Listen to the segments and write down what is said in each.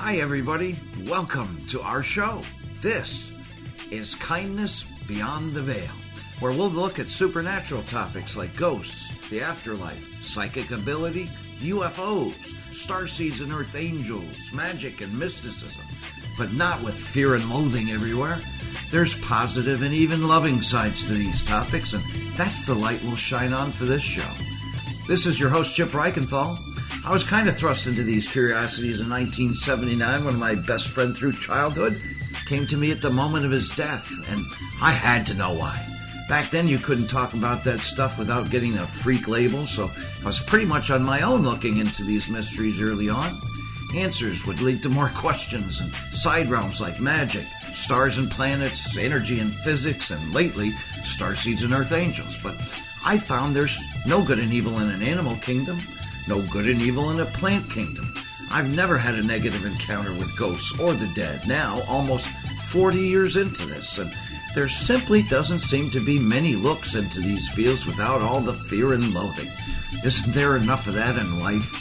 Hi, everybody. Welcome to our show. This is Kindness Beyond the Veil, where we'll look at supernatural topics like ghosts, the afterlife, psychic ability, UFOs, starseeds and earth angels, magic and mysticism, but not with fear and loathing everywhere. There's positive and even loving sides to these topics, and that's the light we'll shine on for this show. This is your host, Chip Reichenthal. I was kind of thrust into these curiosities in 1979 when my best friend through childhood came to me at the moment of his death, and I had to know why. Back then, you couldn't talk about that stuff without getting a freak label, so I was pretty much on my own looking into these mysteries early on. Answers would lead to more questions and side realms like magic, stars and planets, energy and physics, and lately, starseeds and earth angels. But I found there's no good and evil in an animal kingdom, no good and evil in a plant kingdom. I've never had a negative encounter with ghosts or the dead, now almost 40 years into this, and there simply doesn't seem to be many looks into these fields without all the fear and loathing. Isn't there enough of that in life?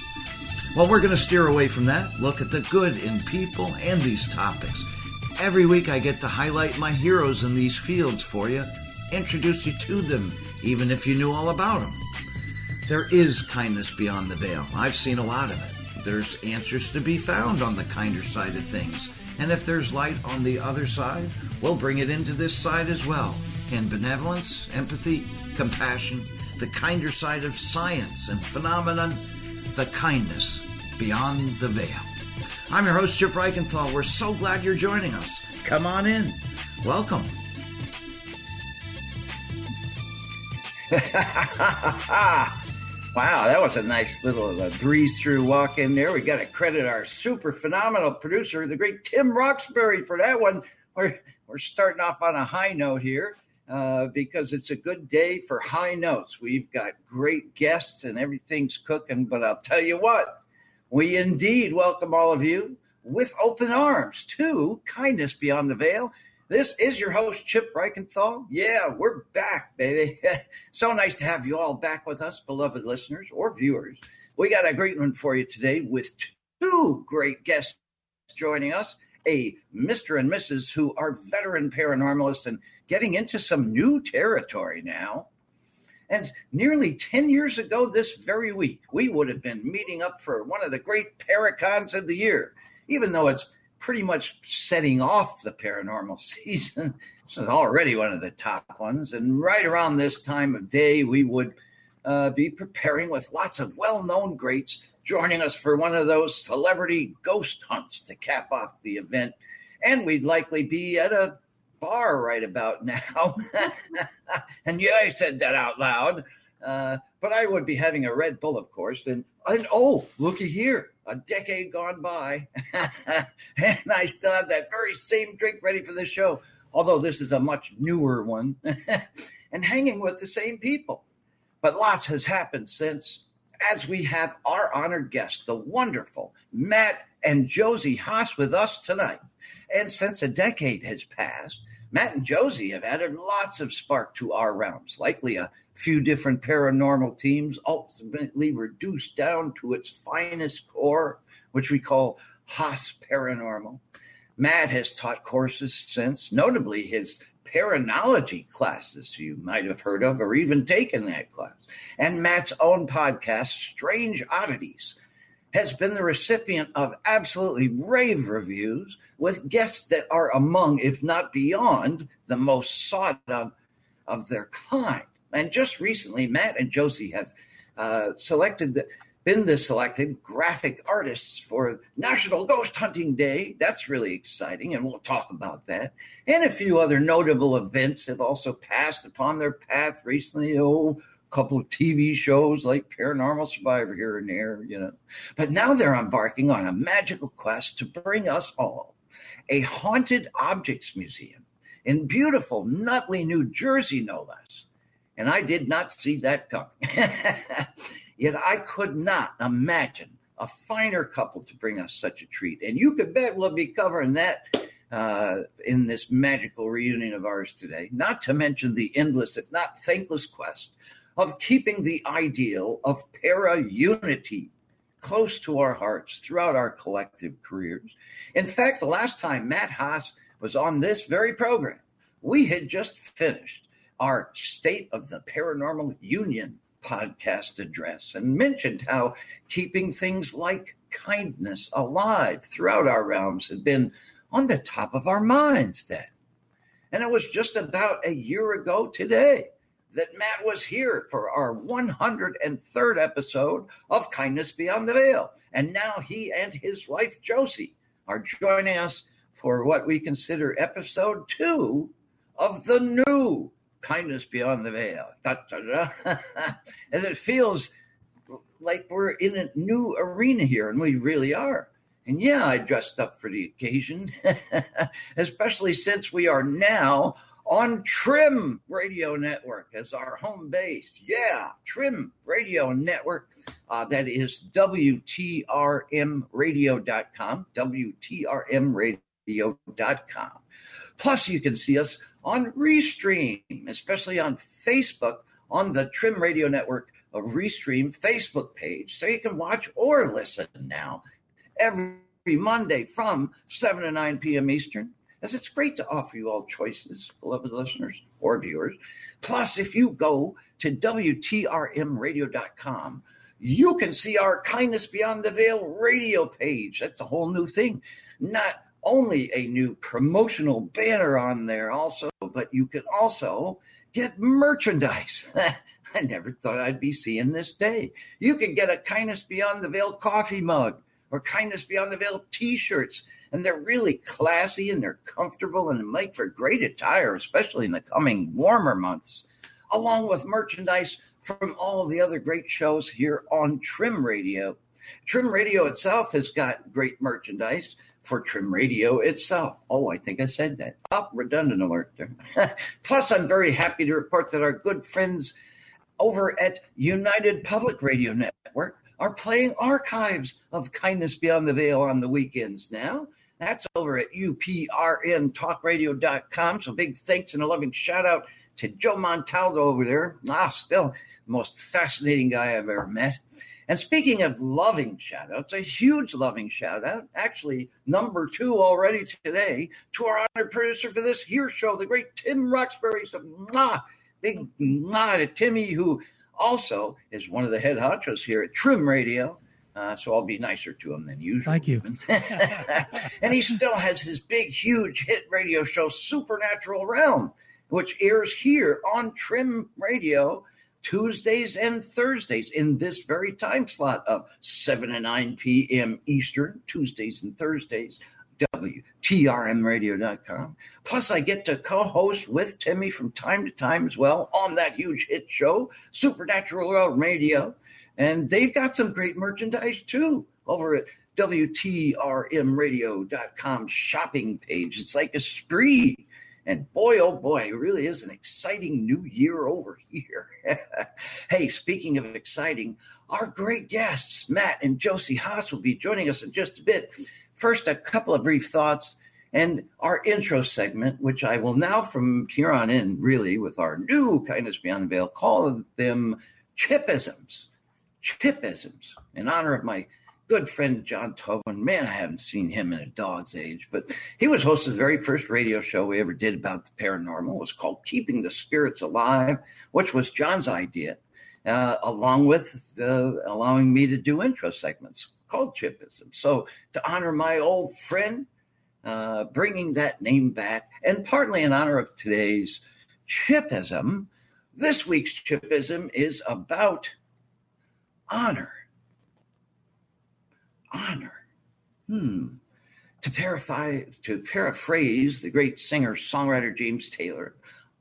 Well, we're going to steer away from that, look at the good in people and these topics. Every week I get to highlight my heroes in these fields for you, introduce you to them, even if you knew all about them. There is kindness beyond the veil. I've seen a lot of it. There's answers to be found on the kinder side of things. And if there's light on the other side, we'll bring it into this side as well. And benevolence, empathy, compassion, the kinder side of science and phenomenon, the kindness beyond the veil. I'm your host, Chip Reichenthal. We're so glad you're joining us. Come on in. Welcome. Wow, that was a nice little breeze-through walk in there. We got to credit our super phenomenal producer, the great Tim Roxbury, for that one. We're starting off on a high note here because it's a good day for high notes. We've got great guests and everything's cooking, but I'll tell you what, we indeed welcome all of you with open arms to Kindness Beyond the Veil. This is your host, Chip Reichenthal. Yeah, we're back, baby. So nice to have you all back with us, beloved listeners or viewers. We got a great one for you today with two great guests joining us, a Mr. and Mrs. who are veteran paranormalists and getting into some new territory now. And nearly 10 years ago this very week, we would have been meeting up for one of the great Paracons of the year, even though it's pretty much setting off the paranormal season. So it's already one of the top ones. And right around this time of day, we would be preparing with lots of well-known greats joining us for one of those celebrity ghost hunts to cap off the event. And we'd likely be at a bar right about now. And yeah, I said that out loud. But I would be having a Red Bull, of course. And oh, looky here. A decade gone by, and I still have that very same drink ready for this show, although this is a much newer one, and hanging with the same people. But lots has happened since, as we have our honored guest, the wonderful Matt and Josie Haas with us tonight. And since a decade has passed, Matt and Josie have added lots of spark to our realms, likely a few different paranormal teams, ultimately reduced down to its finest core, which we call Haas Paranormal. Matt has taught courses since, notably his paranology classes you might have heard of or even taken that class. And Matt's own podcast, Strange Oddities, has been the recipient of absolutely rave reviews with guests that are among, if not beyond, the most sought of their kind. And just recently, Matt and Josie have been the selected graphic artists for National Ghost Hunting Day. That's really exciting, and we'll talk about that. And a few other notable events have also passed upon their path recently. A couple of TV shows like Paranormal Survivor here and there, But now they're embarking on a magical quest to bring us all a haunted objects museum in beautiful Nutley, New Jersey, no less. And I did not see that coming. Yet I could not imagine a finer couple to bring us such a treat. And you could bet we'll be covering that in this magical reunion of ours today. Not to mention the endless, if not thankless quest of keeping the ideal of para-unity close to our hearts throughout our collective careers. In fact, the last time Matt Haas was on this very program, we had just finished our State of the Paranormal Union podcast address and mentioned how keeping things like kindness alive throughout our realms had been on the top of our minds then. And it was just about a year ago today that Matt was here for our 103rd episode of Kindness Beyond the Veil. And now he and his wife, Josie, are joining us for what we consider episode 2 of the new Kindness Beyond the Veil. As it feels like we're in a new arena here, and we really are. And yeah, I dressed up for the occasion, especially since we are now on Trim Radio Network as our home base. Yeah, Trim Radio Network. That is WTRMradio.com, WTRMradio.com. Plus, you can see us on Restream, especially on Facebook, on the Trim Radio Network Restream Facebook page. So you can watch or listen now every Monday from 7 to 9 p.m. Eastern, as it's great to offer you all choices, beloved listeners or viewers. Plus, if you go to WTRMradio.com, you can see our Kindness Beyond the Veil radio page. That's a whole new thing. Not only a new promotional banner on there also, but you can also get merchandise. I never thought I'd be seeing this day. You can get a Kindness Beyond the Veil coffee mug or Kindness Beyond the Veil t-shirts. And they're really classy and they're comfortable and make for great attire, especially in the coming warmer months, along with merchandise from all the other great shows here on Trim Radio. Trim Radio itself has got great merchandise for Trim Radio itself. Oh, I think I said that. Redundant alert there. Plus, I'm very happy to report that our good friends over at United Public Radio Network are playing archives of Kindness Beyond the Veil on the weekends now. That's over at uprntalkradio.com. So big thanks and a loving shout out to Joe Montaldo over there. Still the most fascinating guy I've ever met. And speaking of loving shout outs, a huge loving shout out, actually number 2 already today, to our honored producer for this here show, the great Tim Roxbury. So big to Timmy, who also is one of the head honchos here at Trim Radio. So I'll be nicer to him than usual. Thank you. And he still has his big, huge hit radio show, Supernatural Realm, which airs here on Trim Radio Tuesdays and Thursdays in this very time slot of 7 to 9 p.m. Eastern, Tuesdays and Thursdays, WTRMradio.com. Plus, I get to co-host with Timmy from time to time as well on that huge hit show, Supernatural Realm Radio. And they've got some great merchandise, too, over at WTRMradio.com shopping page. It's like a spree. And boy, oh boy, it really is an exciting new year over here. Hey, speaking of exciting, our great guests, Matt and Josie Haas, will be joining us in just a bit. First, a couple of brief thoughts and our intro segment, which I will now from here on in, really, with our new Kindness Beyond the Veil, call them Chipisms. Chipisms, in honor of my good friend John Tobin. Man, I haven't seen him in a dog's age, but he was host of the very first radio show we ever did about the paranormal. It was called Keeping the Spirits Alive, which was John's idea, along with allowing me to do intro segments called Chipism. So to honor my old friend, bringing that name back, and partly in honor of today's Chipism, this week's Chipism is about honor. Honor. To paraphrase the great singer-songwriter James Taylor,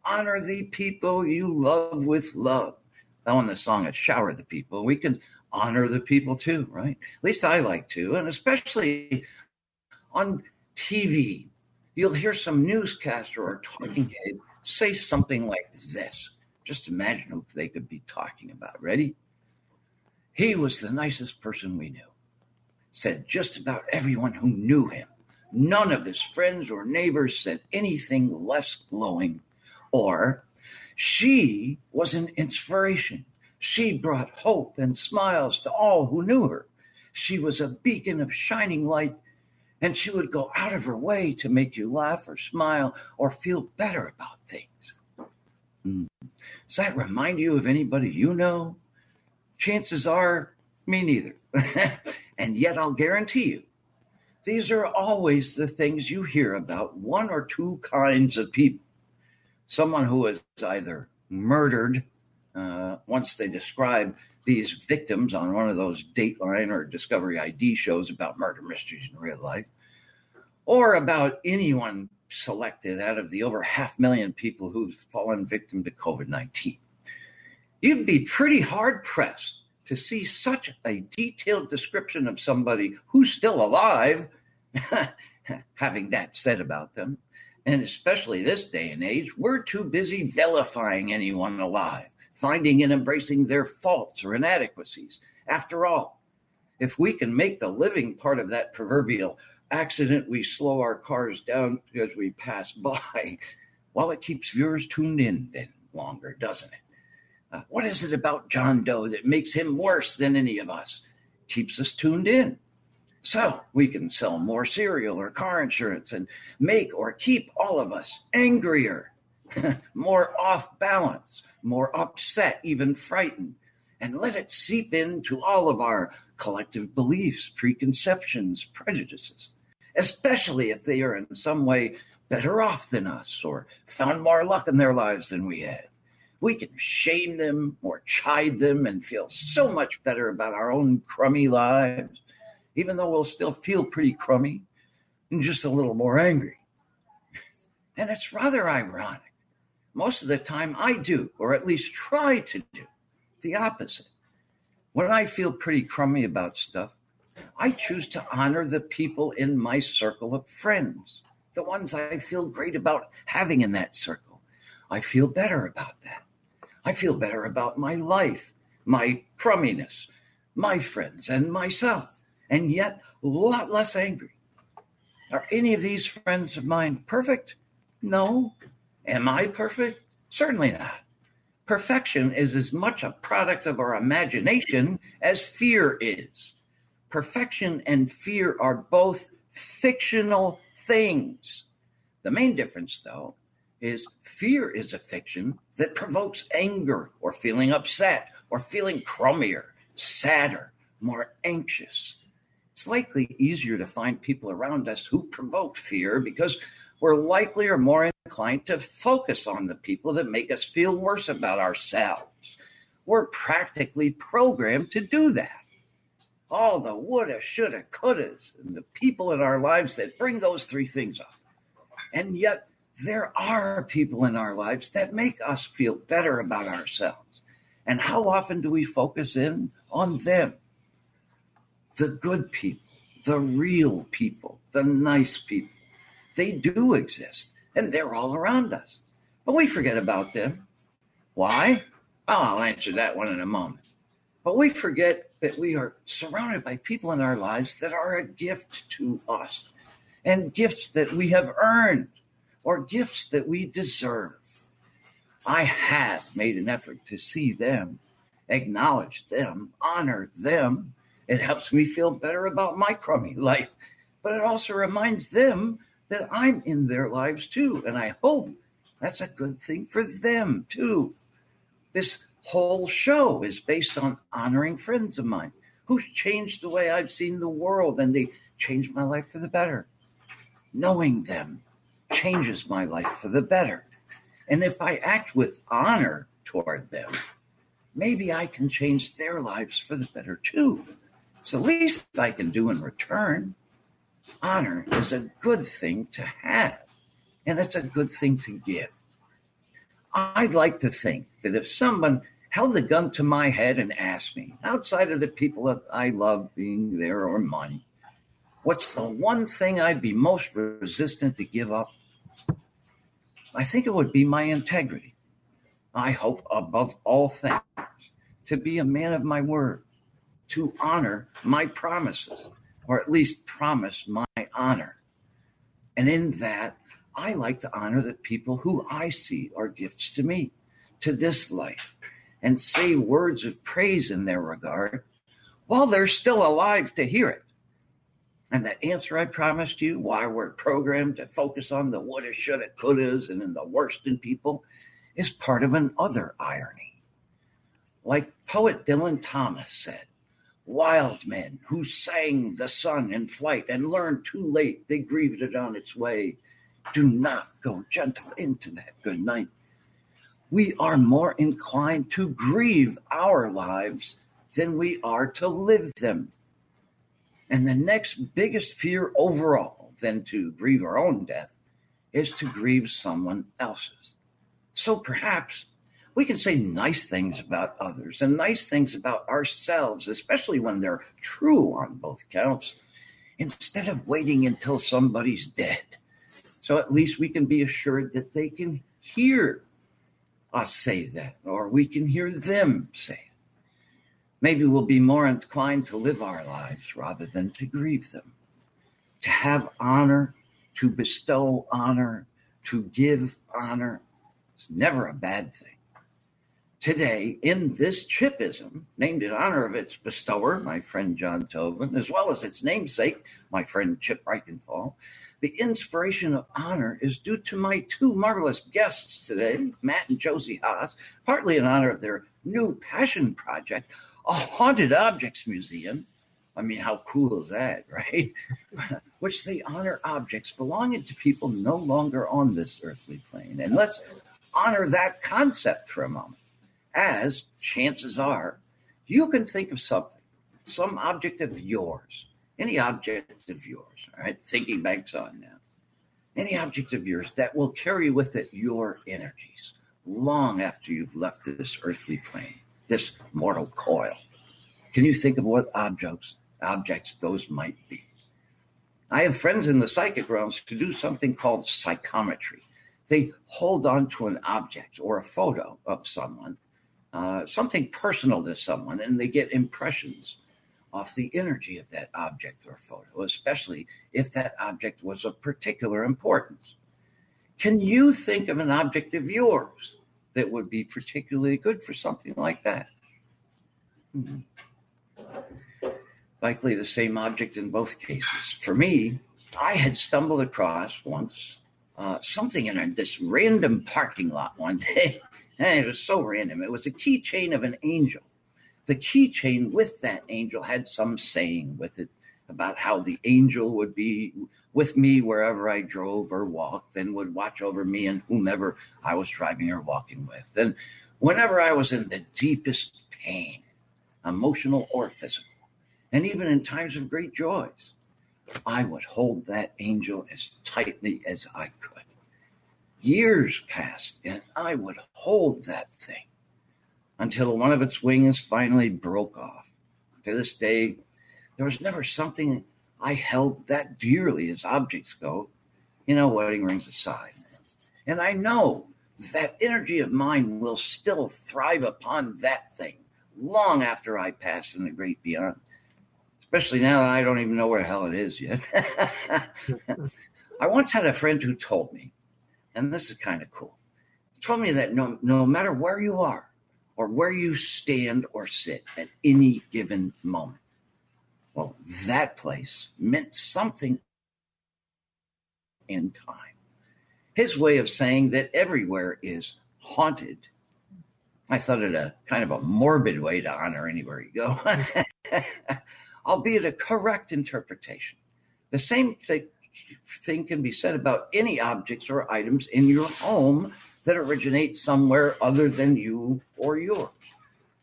honor the people you love with love. Now in the song, it's shower the people. We can honor the people too, right? At least I like to, and especially on TV. You'll hear some newscaster or talking head say something like this. Just imagine who they could be talking about. Ready? He was the nicest person we knew, said just about everyone who knew him. None of his friends or neighbors said anything less glowing. Or, she was an inspiration. She brought hope and smiles to all who knew her. She was a beacon of shining light, and she would go out of her way to make you laugh or smile or feel better about things. Does that remind you of anybody you know? Chances are, me neither. And yet I'll guarantee you, these are always the things you hear about one or two kinds of people. Someone who is either murdered, once they describe these victims on one of those Dateline or Discovery ID shows about murder mysteries in real life, or about anyone selected out of the over 500,000 people who've fallen victim to COVID-19. You'd be pretty hard-pressed to see such a detailed description of somebody who's still alive, having that said about them. And especially this day and age, we're too busy vilifying anyone alive, finding and embracing their faults or inadequacies. After all, if we can make the living part of that proverbial accident we slow our cars down because we pass by, well, it keeps viewers tuned in then longer, doesn't it? What is it about John Doe that makes him worse than any of us? Keeps us tuned in. So we can sell more cereal or car insurance and make or keep all of us angrier, more off balance, more upset, even frightened, and let it seep into all of our collective beliefs, preconceptions, prejudices, especially if they are in some way better off than us or found more luck in their lives than we had. We can shame them or chide them and feel so much better about our own crummy lives, even though we'll still feel pretty crummy and just a little more angry. And it's rather ironic. Most of the time I do, or at least try to do, the opposite. When I feel pretty crummy about stuff, I choose to honor the people in my circle of friends, the ones I feel great about having in that circle. I feel better about that. I feel better about my life, my crumminess, my friends, and myself, and yet a lot less angry. Are any of these friends of mine perfect? No. Am I perfect? Certainly not. Perfection is as much a product of our imagination as fear is. Perfection and fear are both fictional things. The main difference, though, is fear is a fiction that provokes anger or feeling upset or feeling crummier, sadder, more anxious. It's likely easier to find people around us who provoke fear because we're likely or more inclined to focus on the people that make us feel worse about ourselves. We're practically programmed to do that. All the woulda, shoulda, couldas, and the people in our lives that bring those three things up. And yet, there are people in our lives that make us feel better about ourselves. And how often do we focus in on them? The good people, the real people, the nice people. They do exist, and they're all around us. But we forget about them. Why? Well, I'll answer that one in a moment. But we forget that we are surrounded by people in our lives that are a gift to us, and gifts that we have earned, or gifts that we deserve. I have made an effort to see them, acknowledge them, honor them. It helps me feel better about my crummy life, but it also reminds them that I'm in their lives too, and I hope that's a good thing for them too. This whole show is based on honoring friends of mine who've changed the way I've seen the world, and they changed my life for the better. Knowing them changes my life for the better. And if I act with honor toward them, maybe I can change their lives for the better too. It's the least I can do in return. Honor is a good thing to have, and it's a good thing to give. I'd like to think that if someone held a gun to my head and asked me, outside of the people that I love being there or money, what's the one thing I'd be most resistant to give up? I think it would be my integrity. I hope above all things to be a man of my word, to honor my promises, or at least promise my honor. And in that, I like to honor the people who I see are gifts to me, to this life, and say words of praise in their regard, while they're still alive to hear it. And that answer I promised you, why we're programmed to focus on the woulda, shoulda, couldas, and in the worst in people, is part of another irony. Like poet Dylan Thomas said, wild men who sang the sun in flight and learned too late they grieved it on its way. Do not go gentle into that good night. We are more inclined to grieve our lives than we are to live them. And the next biggest fear overall than to grieve our own death is to grieve someone else's. So perhaps we can say nice things about others and nice things about ourselves, especially when they're true on both counts, instead of waiting until somebody's dead. So at least we can be assured that they can hear us say that, or we can hear them say it. Maybe we'll be more inclined to live our lives rather than to grieve them. To have honor, to bestow honor, to give honor is never a bad thing. Today, in this Chipism, named in honor of its bestower, my friend John Tobin, as well as its namesake, my friend Chip Reichenthal, the inspiration of honor is due to my two marvelous guests today, Matt and Josie Haas, partly in honor of their new passion project, a haunted objects museum. I mean, how cool is that, right? Which they honor objects belonging to people no longer on this earthly plane. And let's honor that concept for a moment, as chances are, you can think of something, some object of yours, any object of yours, all right? Thinking back's on now. Any object of yours that will carry with it your energies long after you've left this earthly plane, this mortal coil. Can you think of what objects those might be? I have friends in the psychic realms who do something called psychometry. They hold on to an object or a photo of someone, something personal to someone, and they get impressions off the energy of that object or photo, especially if that object was of particular importance. Can you think of an object of yours that would be particularly good for something like that? Likely the same object in both cases. For me, I had stumbled across once something in this random parking lot one day, and it was so random. It was a keychain of an angel. The keychain with that angel had some saying with it about how the angel would be with me wherever I drove or walked and would watch over me and whomever I was driving or walking with. And whenever I was in the deepest pain, emotional or physical, and even in times of great joys, I would hold that angel as tightly as I could. Years passed, and I would hold that thing until one of its wings finally broke off. To this day, there was never something I held that dearly as objects go, wedding rings aside. And I know that energy of mine will still thrive upon that thing long after I pass in the great beyond, especially now that I don't even know where the hell it is yet. I once had a friend who told me, and this is kind of cool, told me that no matter where you are, or where you stand or sit at any given moment, well, that place meant something in time. His way of saying that everywhere is haunted. I thought it a kind of a morbid way to honor anywhere you go, albeit a correct interpretation. The same thing can be said about any objects or items in your home that originate somewhere other than you or yours.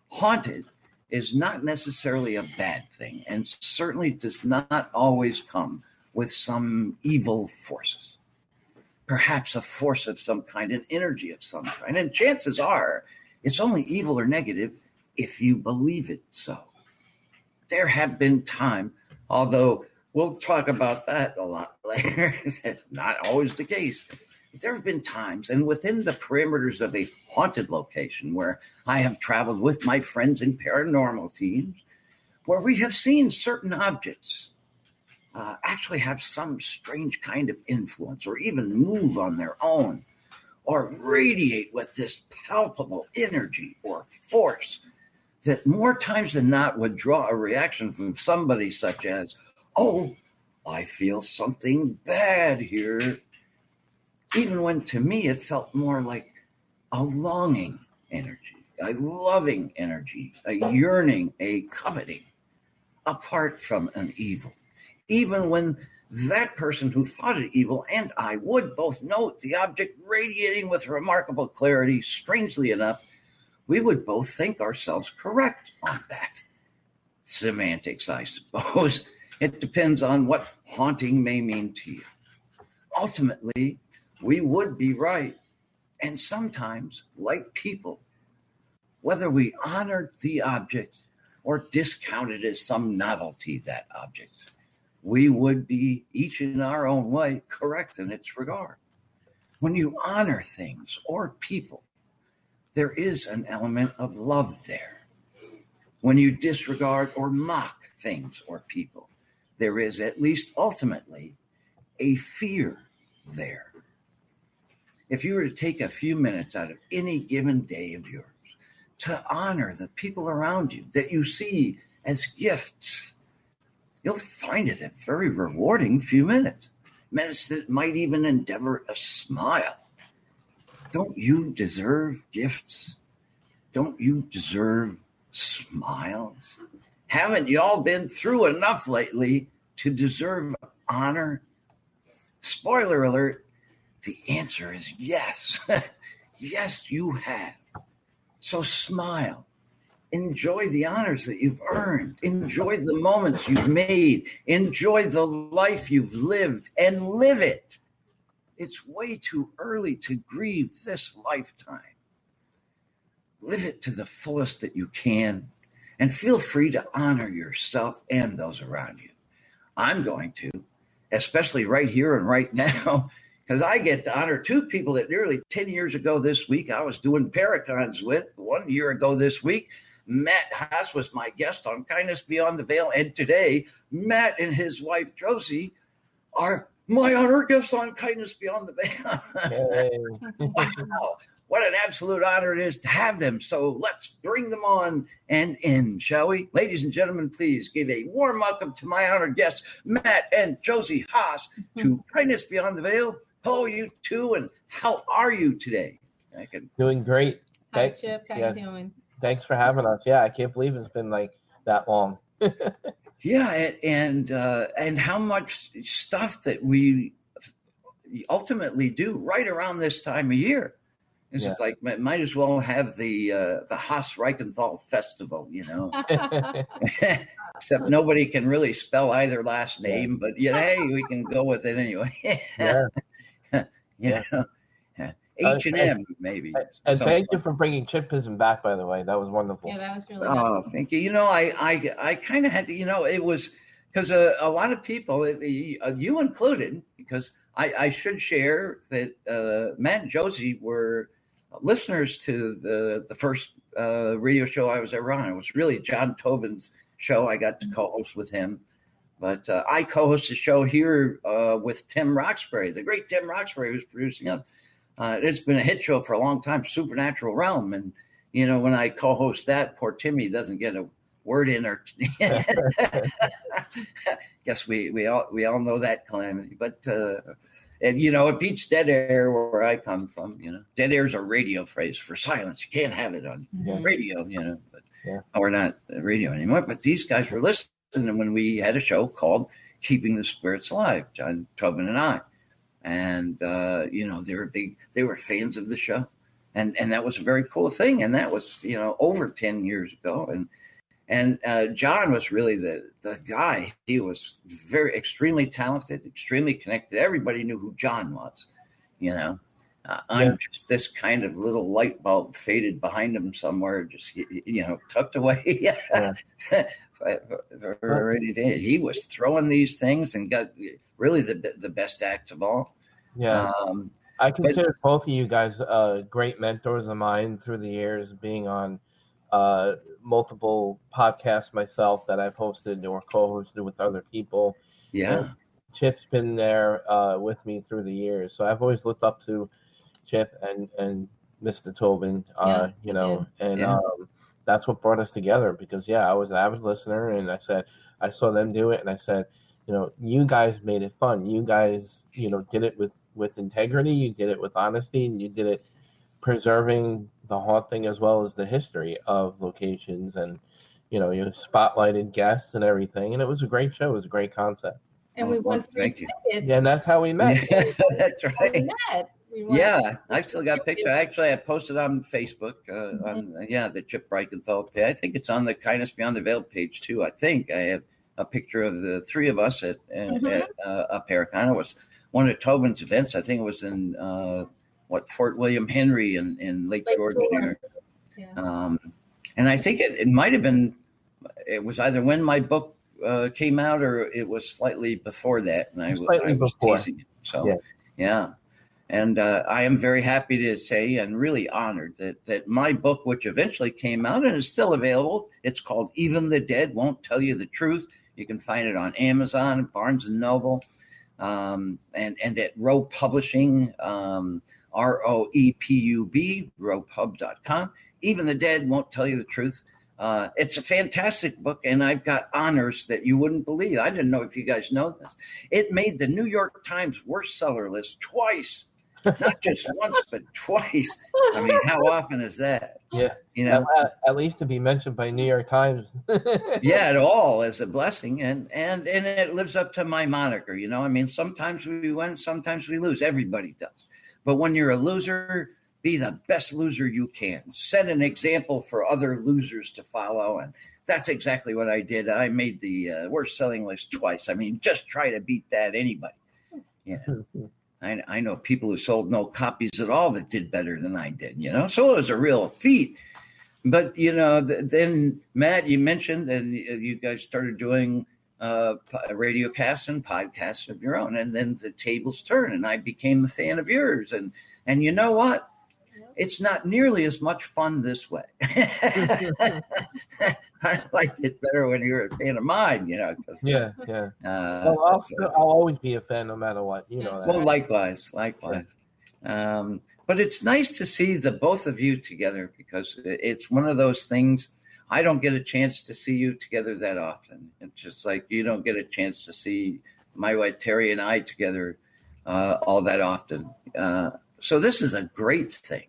Haunted is not necessarily a bad thing, and certainly does not always come with some evil forces. Perhaps a force of some kind, an energy of some kind, and chances are it's only evil or negative if you believe it so. There have been times, although we'll talk about that a lot later, it's not always the case. There have been times, and within the parameters of a haunted location where I have traveled with my friends in paranormal teams, where we have seen certain objects actually have some strange kind of influence or even move on their own or radiate with this palpable energy or force that more times than not would draw a reaction from somebody such as, oh, I feel something bad here. Even when to me it felt more like a longing energy, a loving energy, a yearning, a coveting, apart from an evil. Even when that person who thought it evil and I would both note the object radiating with remarkable clarity, strangely enough, we would both think ourselves correct on that. Semantics, I suppose. It depends on what haunting may mean to you. Ultimately, we would be right. And sometimes, like people, whether we honored the object or discounted as some novelty that object, we would be, each in our own way, correct in its regard. When you honor things or people, there is an element of love there. When you disregard or mock things or people, there is, at least ultimately, a fear there. If you were to take a few minutes out of any given day of yours to honor the people around you that you see as gifts, you'll find it a very rewarding few minutes. Minutes that might even endeavor a smile. Don't you deserve gifts? Don't you deserve smiles? Haven't you all been through enough lately to deserve honor? Spoiler alert, the answer is yes. Yes, you have. So smile. Enjoy the honors that you've earned. Enjoy the moments you've made. Enjoy the life you've lived and live it. It's way too early to grieve this lifetime. Live it to the fullest that you can and feel free to honor yourself and those around you. I'm going to, especially right here and right now, because I get to honor two people that nearly 10 years ago this week I was doing Paracons with. 1 year ago this week, Matt Haas was my guest on Kindness Beyond the Veil. And today, Matt and his wife, Josie, are my honored guests on Kindness Beyond the Veil. Hey. Wow. What an absolute honor it is to have them. So let's bring them on and in, shall we? Ladies and gentlemen, please give a warm welcome to my honored guests, Matt and Josie Haas, to Kindness Beyond the Veil. Hello, you two, and how are you today? Doing great. Hi, Chip. How you doing? Thanks for having us. Yeah, I can't believe it's been like that long. Yeah, and how much stuff that we ultimately do right around this time of year. It's just like, might as well have the Haas Reichenthal Festival, you know. Except nobody can really spell either last name, but hey, we can go with it anyway. You know, H&M maybe. And thank you for bringing Chipism back, by the way. That was wonderful. Yeah, that was really good. Thank you. You know, I kind of had to, you know, it was because a lot of people, you included, because I should share that Matt and Josie were listeners to the first radio show I was ever on. It was really John Tobin's show. I got to co-host with him. But I co-host a show here with Tim Roxbury, the great Tim Roxbury, who's producing us. It's been a hit show for a long time, Supernatural Realm. And, you know, when I co-host that, poor Timmy doesn't get a word in. Or guess we all know that calamity. But, and, you know, it beats dead air where I come from. You know, dead air is a radio phrase for silence. You can't have it on radio, you know. But we're not radio anymore. But these guys were listening. And when we had a show called Keeping the Spirits Alive, John Tobin and I, and you know, they were fans of the show, and that was a very cool thing. And that was, you know, over 10 years ago. And John was really the guy. He was extremely talented, extremely connected. Everybody knew who John was, you know. I'm just this kind of little light bulb faded behind him somewhere, just, you know, tucked away. He was throwing these things and got really the best acts of all. Yeah, I consider both of you guys great mentors of mine through the years, being on multiple podcasts myself that I've hosted or co-hosted with other people. Yeah, and Chip's been there with me through the years, so I've always looked up to Chip and Mr. Tobin. You know, and that's what brought us together because, I was an avid listener, and I said, I saw them do it, and I said, you guys made it fun. You guys, did it with integrity. You did it with honesty, and you did it preserving the haunting as well as the history of locations, and you spotlighted guests and everything, and it was a great show. It was a great concept. And we won free tickets. Yeah, and that's how we met. That's right. I've still got pictures. Actually, I posted on Facebook on the Chip Reichenthal. I think it's on the Kindness Beyond the Veil page too. I think I have a picture of the three of us at Paracon. It was one of Tobin's events. I think it was in Fort William Henry in Lake George, New York. Yeah. And I think it might have been. It was either when my book came out or it was slightly before that, and I was teasing it. So yeah. And I am very happy to say and really honored that my book, which eventually came out and is still available, it's called Even the Dead Won't Tell You the Truth. You can find it on Amazon, Barnes & Noble, and at Row Publishing, ROEPUB, rowpub.com. Even the Dead Won't Tell You the Truth. It's a fantastic book, and I've got honors that you wouldn't believe. I didn't know if you guys know this. It made the New York Times worst seller list twice. Not just once, but twice. I mean, how often is that? Yeah. At least to be mentioned by New York Times. Yeah, it all is a blessing. And it lives up to my moniker. I mean, sometimes we win, sometimes we lose. Everybody does. But when you're a loser, be the best loser you can. Set an example for other losers to follow. And that's exactly what I did. I made the worst selling list twice. I mean, just try to beat that, anybody. I know people who sold no copies at all that did better than I did, So it was a real feat. But, then, Matt, you mentioned, and you guys started doing radio casts and podcasts of your own. And then the tables turned, and I became a fan of yours. And you know what? It's not nearly as much fun this way. I liked it better when you were a fan of mine, I'll always be a fan no matter what, that. Well, likewise. But it's nice to see the both of you together because it's one of those things. I don't get a chance to see you together that often. It's just like you don't get a chance to see my wife Terry and I together all that often. So this is a great thing.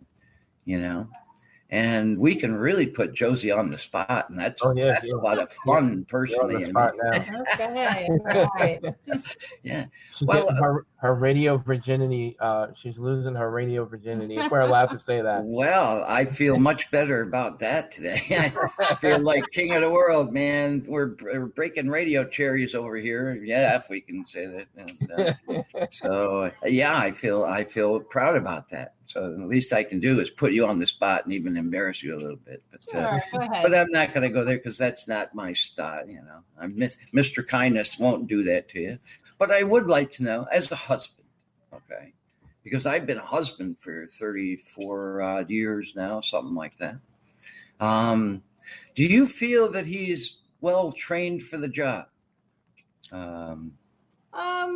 And we can really put Josie on the spot, and that's a lot of fun, personally. Okay, right. Yeah. She's getting her radio virginity. She's losing her radio virginity, if we're allowed to say that. Well, I feel much better about that today. I feel like king of the world, man. We're breaking radio cherries over here. Yeah, if we can say that. And, so, I feel proud about that. So the least I can do is put you on the spot and even embarrass you a little bit. But, sure, go ahead. But I'm not going to go there because that's not my style. I'm Mr. Kindness won't do that to you. But I would like to know, as a husband, okay, because I've been a husband for 34 odd years now, something like that. Do you feel that he's well trained for the job?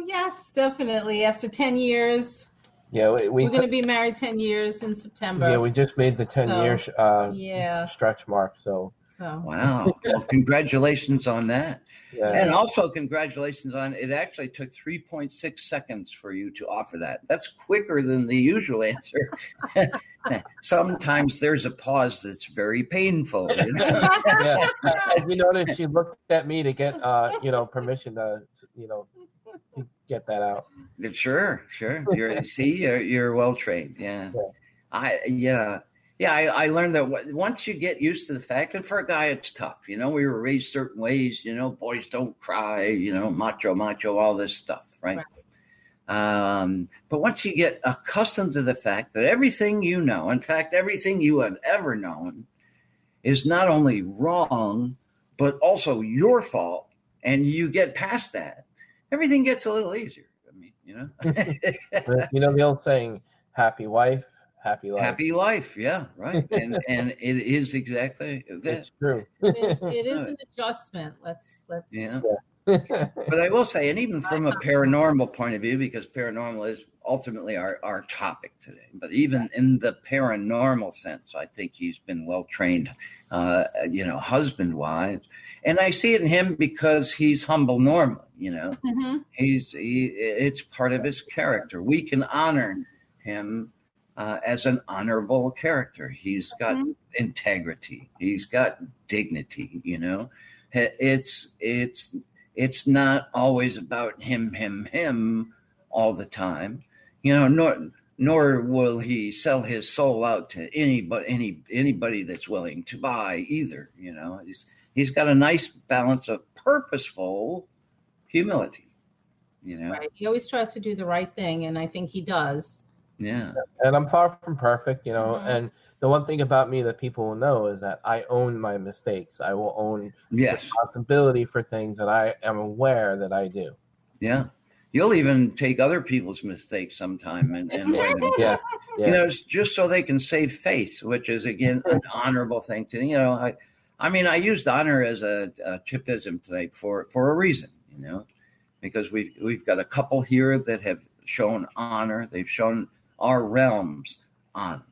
Yes, definitely. After 10 years. Yeah, we're going to be married 10 years in September. Yeah, we just made the 10-year stretch mark. So wow! Well, congratulations on that, and also congratulations on it. Actually took 3.6 seconds for you to offer that. That's quicker than the usual answer. Sometimes there's a pause that's very painful. Yeah, as you noticed, she looked at me to get permission to to get that out. Sure. You're well trained. Yeah. I learned that once you get used to the fact, and for a guy, it's tough. We were raised certain ways. Boys don't cry. Macho, all this stuff, right? But once you get accustomed to the fact that everything in fact, everything you have ever known, is not only wrong, but also your fault, and you get past that, everything gets a little easier. I mean, the old saying, happy wife, happy life. Happy life, yeah, right. And it is exactly that. It's true. It is an adjustment. Let's But I will say, and even from a paranormal point of view, because paranormal is ultimately our topic today, but even in the paranormal sense, I think he's been well trained, husband-wise. And I see it in him because he's humble normally, Mm-hmm. It's part of his character. We can honor him as an honorable character. He's got integrity. He's got dignity, It's not always about him all the time, nor will he sell his soul out to anybody that's willing to buy either. He's got a nice balance of purposeful humility. Right. He always tries to do the right thing, and I think he does. Yeah. And I'm far from perfect, and the one thing about me that people will know is that I own my mistakes. I will own responsibility for things that I am aware that I do. Yeah. You'll even take other people's mistakes sometime and yeah. Just so they can save face, which is, again, an honorable thing to, I used honor as a chipism tonight for a reason, because we've got a couple here that have shown honor. They've shown our realms honor,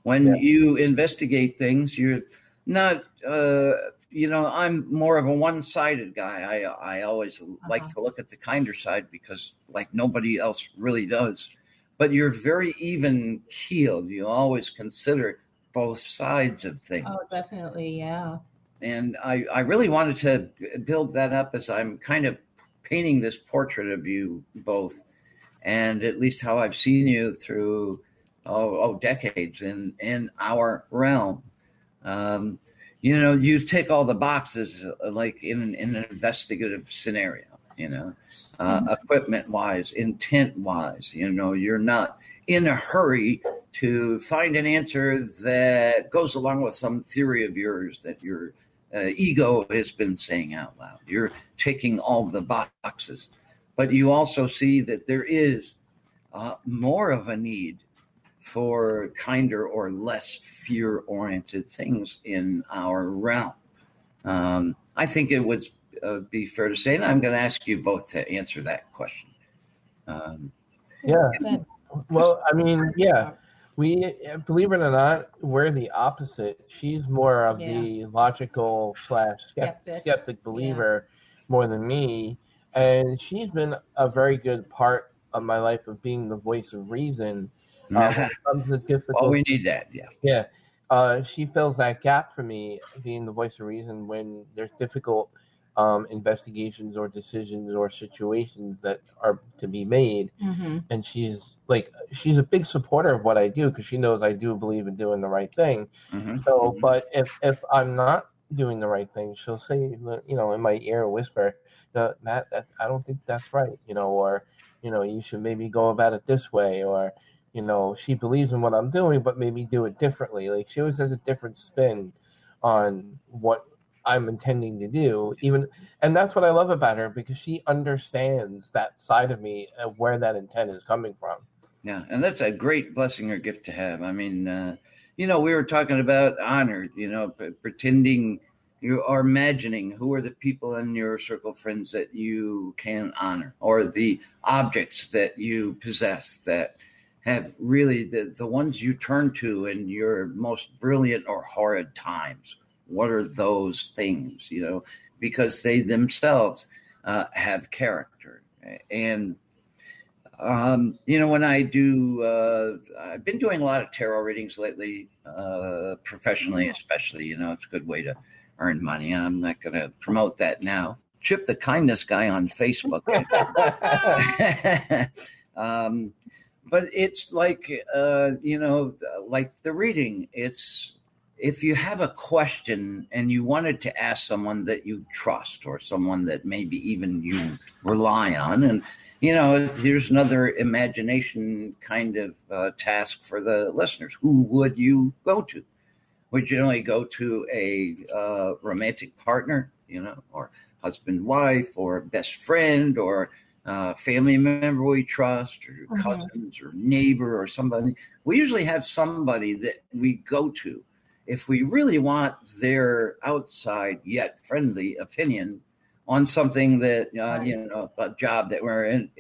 When you investigate things, you're not, I'm more of a one-sided guy. I always like to look at the kinder side because, like, nobody else really does. But you're very even-keeled. You always consider both sides of things. Oh, definitely, yeah. And I really wanted to build that up as I'm kind of painting this portrait of you both, and at least how I've seen you through decades in our realm. You tick all the boxes, like in an investigative scenario, equipment wise, intent wise, you're not in a hurry to find an answer that goes along with some theory of yours that your ego has been saying out loud. You're ticking all the boxes, but you also see that there is more of a need for kinder or less fear-oriented things in our realm. I think it would be fair to say, and I'm going to ask you both to answer that question. Well, we, believe it or not, we're the opposite. She's more of the logical / skeptic believer more than me. And she's been a very good part of my life of being the voice of reason. When it comes to difficult, well, we need that, she fills that gap for me, being the voice of reason when there's difficult investigations or decisions or situations that are to be made. And she's a big supporter of what I do because she knows I do believe in doing the right thing. But if I'm not doing the right thing, she'll say, in my ear, whisper, Matt, I don't think that's right, or you should maybe go about it this way, or she believes in what I'm doing, but maybe do it differently. Like, she always has a different spin on what I'm intending to do, and that's what I love about her, because she understands that side of me, where that intent is coming from. Yeah, and that's a great blessing or gift to have. I mean, we were talking about honor, pretending you are imagining who are the people in your circle of friends that you can honor, or the objects that you possess that have really the ones you turn to in your most brilliant or horrid times. What are those things, because they themselves have character. And, when I do, I've been doing a lot of tarot readings lately, professionally especially, it's a good way to earn money. I'm not going to promote that now. Chip the Kindness Guy on Facebook. But it's like, like the reading, it's, if you have a question and you wanted to ask someone that you trust or someone that maybe even you rely on, and, here's another imagination kind of task for the listeners. Who would you go to? Would you only go to a romantic partner, or husband, wife, or best friend, or family member we trust, or cousins, or neighbor, or somebody? We usually have somebody that we go to if we really want their outside yet friendly opinion on something that, Right. a job that we're in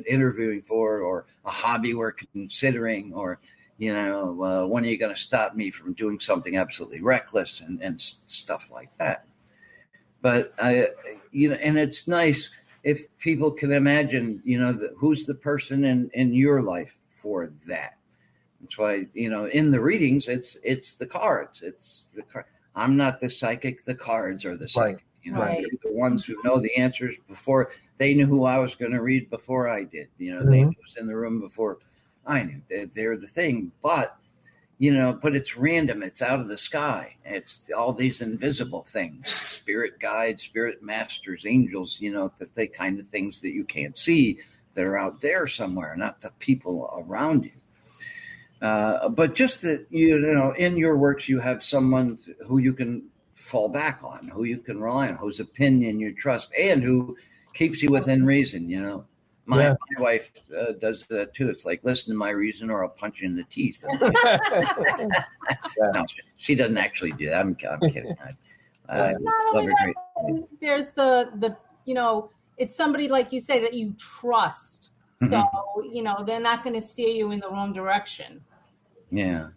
interviewing for, or a hobby we're considering, or, when are you going to stop me from doing something absolutely reckless and stuff like that. But and it's nice if people can imagine, who's the person in your life for that. That's why, in the readings, it's the cards. I'm not the psychic. The cards are the psychic. Right. They're the ones who know the answers before they knew who I was going to read before I did. They knew who was in the room before I knew. They're the thing. But it's random. It's out of the sky. It's all these invisible things, spirit guides, spirit masters, angels, the kind of things that you can't see that are out there somewhere, not the people around you. But just that, in your works, you have someone who you can fall back on, who you can rely on, whose opinion you trust, and who keeps you within reason. My wife does that too. It's like, listen to my reason or I'll punch you in the teeth. No, she doesn't actually do that. I'm kidding. I love her great. There's the it's somebody, like you say, that you trust. So, they're not going to steer you in the wrong direction. Yeah.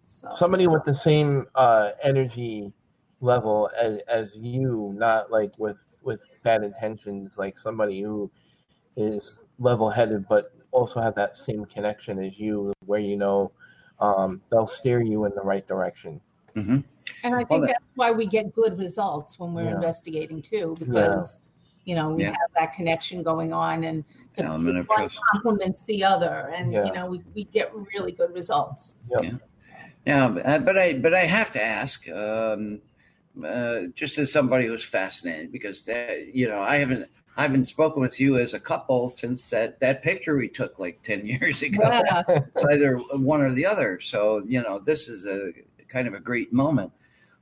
So. Somebody with the same energy level as you, not like with bad intentions, like somebody who is level-headed but also have that same connection as you, where they'll steer you in the right direction. Mm-hmm. And I think that's why we get good results when we're investigating too, because we have that connection going on, and one complements the other, and we get really good results. But I have to ask, just as somebody who's fascinated, because I haven't spoken with you as a couple since that picture we took like 10 years ago. Yeah. It's either one or the other. So, this is a kind of a great moment.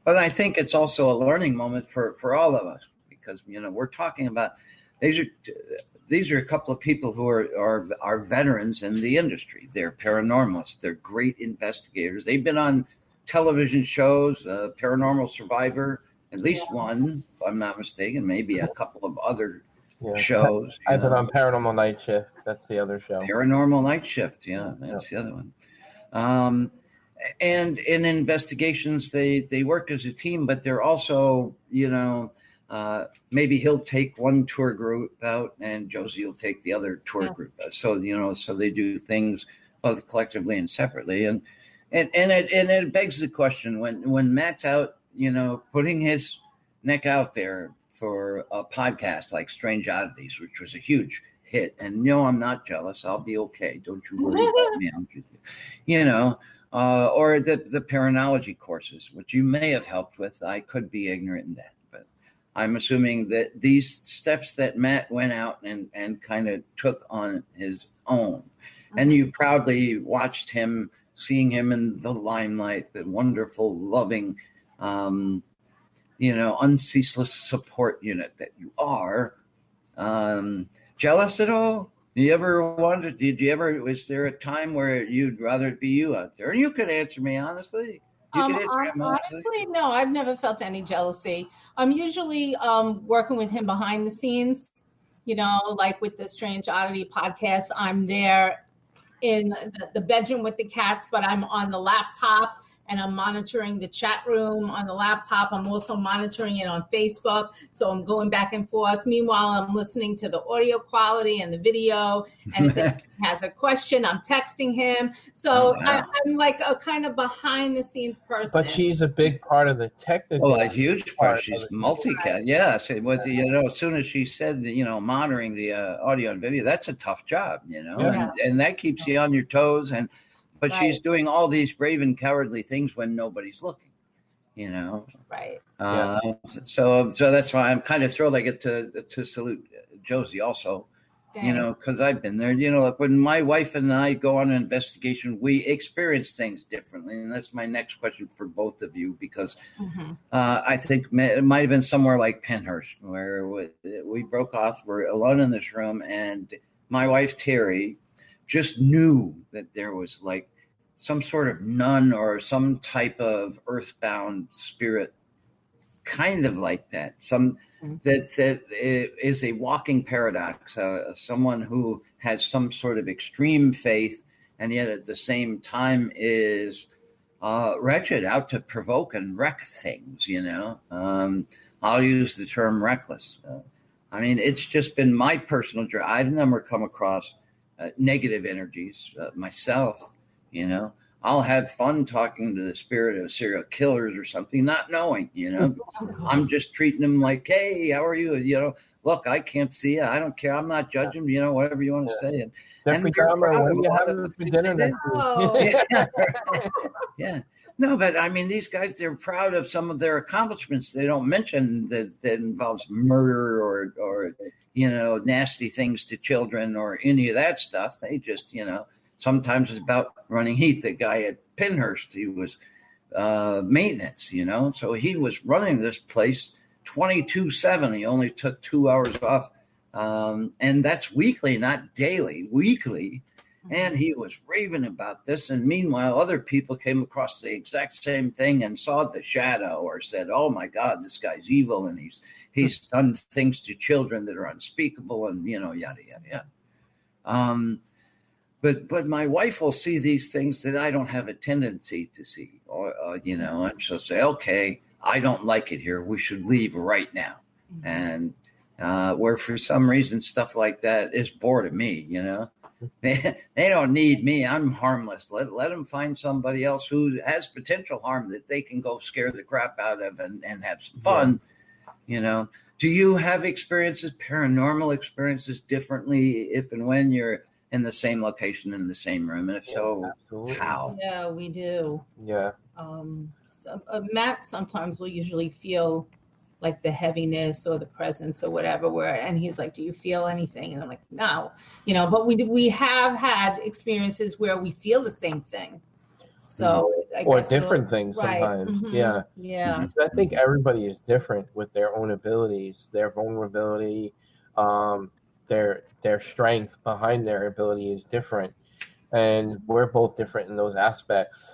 But I think it's also a learning moment for all of us, because, we're talking about these are a couple of people who are veterans in the industry. They're paranormalists. They're great investigators. They've been on television shows, Paranormal Survivor, at least one, if I'm not mistaken, maybe a couple of other shows. I've been on Paranormal Night Shift. That's the other show. Paranormal Night Shift. Yeah, that's the other one. And in investigations, they work as a team, but they're also, maybe he'll take one tour group out and Josie will take the other tour group out. So, so they do things both collectively and separately. And it begs the question, when Matt's out, putting his neck out there for a podcast like Strange Oddities, which was a huge hit. And I'm not jealous. I'll be okay. Don't you worry about me. Or the Paranology courses, which you may have helped with. I could be ignorant in that, but I'm assuming that these steps that Matt went out and kind of took on his own, and you proudly watched him, seeing him in the limelight, the wonderful, loving, unceaseless support unit that you are. Jealous at all? Did you ever, was there a time where you'd rather it be you out there? And you could answer me honestly. Honestly, no, I've never felt any jealousy. I'm usually working with him behind the scenes, like with the Strange Oddity podcast. I'm there in the bedroom with the cats, but I'm on the laptop and I'm monitoring the chat room on the laptop. I'm also monitoring it on Facebook. So I'm going back and forth. Meanwhile, I'm listening to the audio quality and the video. And if he has a question, I'm texting him. So I'm like a kind of behind the scenes person. But she's a big part of the technical. Well, a huge part. She's multicast. Yeah. So with as soon as she said, monitoring the audio and video, that's a tough job, and that keeps you on your toes. But she's doing all these brave and cowardly things when nobody's looking, Right. So that's why I'm kind of thrilled I get to salute Josie also, because I've been there. Like when my wife and I go on an investigation, we experience things differently. And that's my next question for both of you, because I think it might have been somewhere like Penhurst, where we broke off. We're alone in this room, and my wife, Terry, just knew that there was like some sort of nun or some type of earthbound spirit, kind of like that. that is a walking paradox. Someone who has some sort of extreme faith, and yet at the same time is wretched, out to provoke and wreck things. I'll use the term reckless. I mean, it's just been my personal journey. I've never come across negative energies myself. I'll have fun talking to the spirit of serial killers or something, not knowing, I'm just treating them like, hey, how are you? Look, I can't see you. I don't care. I'm not judging, whatever you want to say. And they're proud of you having for dinner next week. Yeah. No, but I mean, these guys, they're proud of some of their accomplishments. They don't mention that involves murder or nasty things to children or any of that stuff. They just, sometimes it's about running heat. The guy at Pinhurst, he was maintenance, so he was running this place 24/7. He only took 2 hours off. And that's weekly, not daily, weekly. And he was raving about this. And meanwhile, other people came across the exact same thing and saw the shadow or said, oh, my God, this guy's evil. And he's done things to children that are unspeakable and, yada, yada, yada. But my wife will see these things that I don't have a tendency to see. And she'll say, okay, I don't like it here. We should leave right now. And where for some reason stuff like that is bored of me, They don't need me. I'm harmless. Let them find somebody else who has potential harm that they can go scare the crap out of and have some fun. Do you have paranormal experiences differently if and when you're in the same location, in the same room? And if so, absolutely. How? Yeah, we do. Yeah. Matt sometimes will usually feel like the heaviness or the presence or whatever, and he's like, do you feel anything? And I'm like, no, but we have had experiences where we feel the same thing. So or different things sometimes. Mm-hmm. Yeah. Yeah. Mm-hmm. I think everybody is different with their own abilities, their vulnerability, their strength behind their ability is different. And we're both different in those aspects.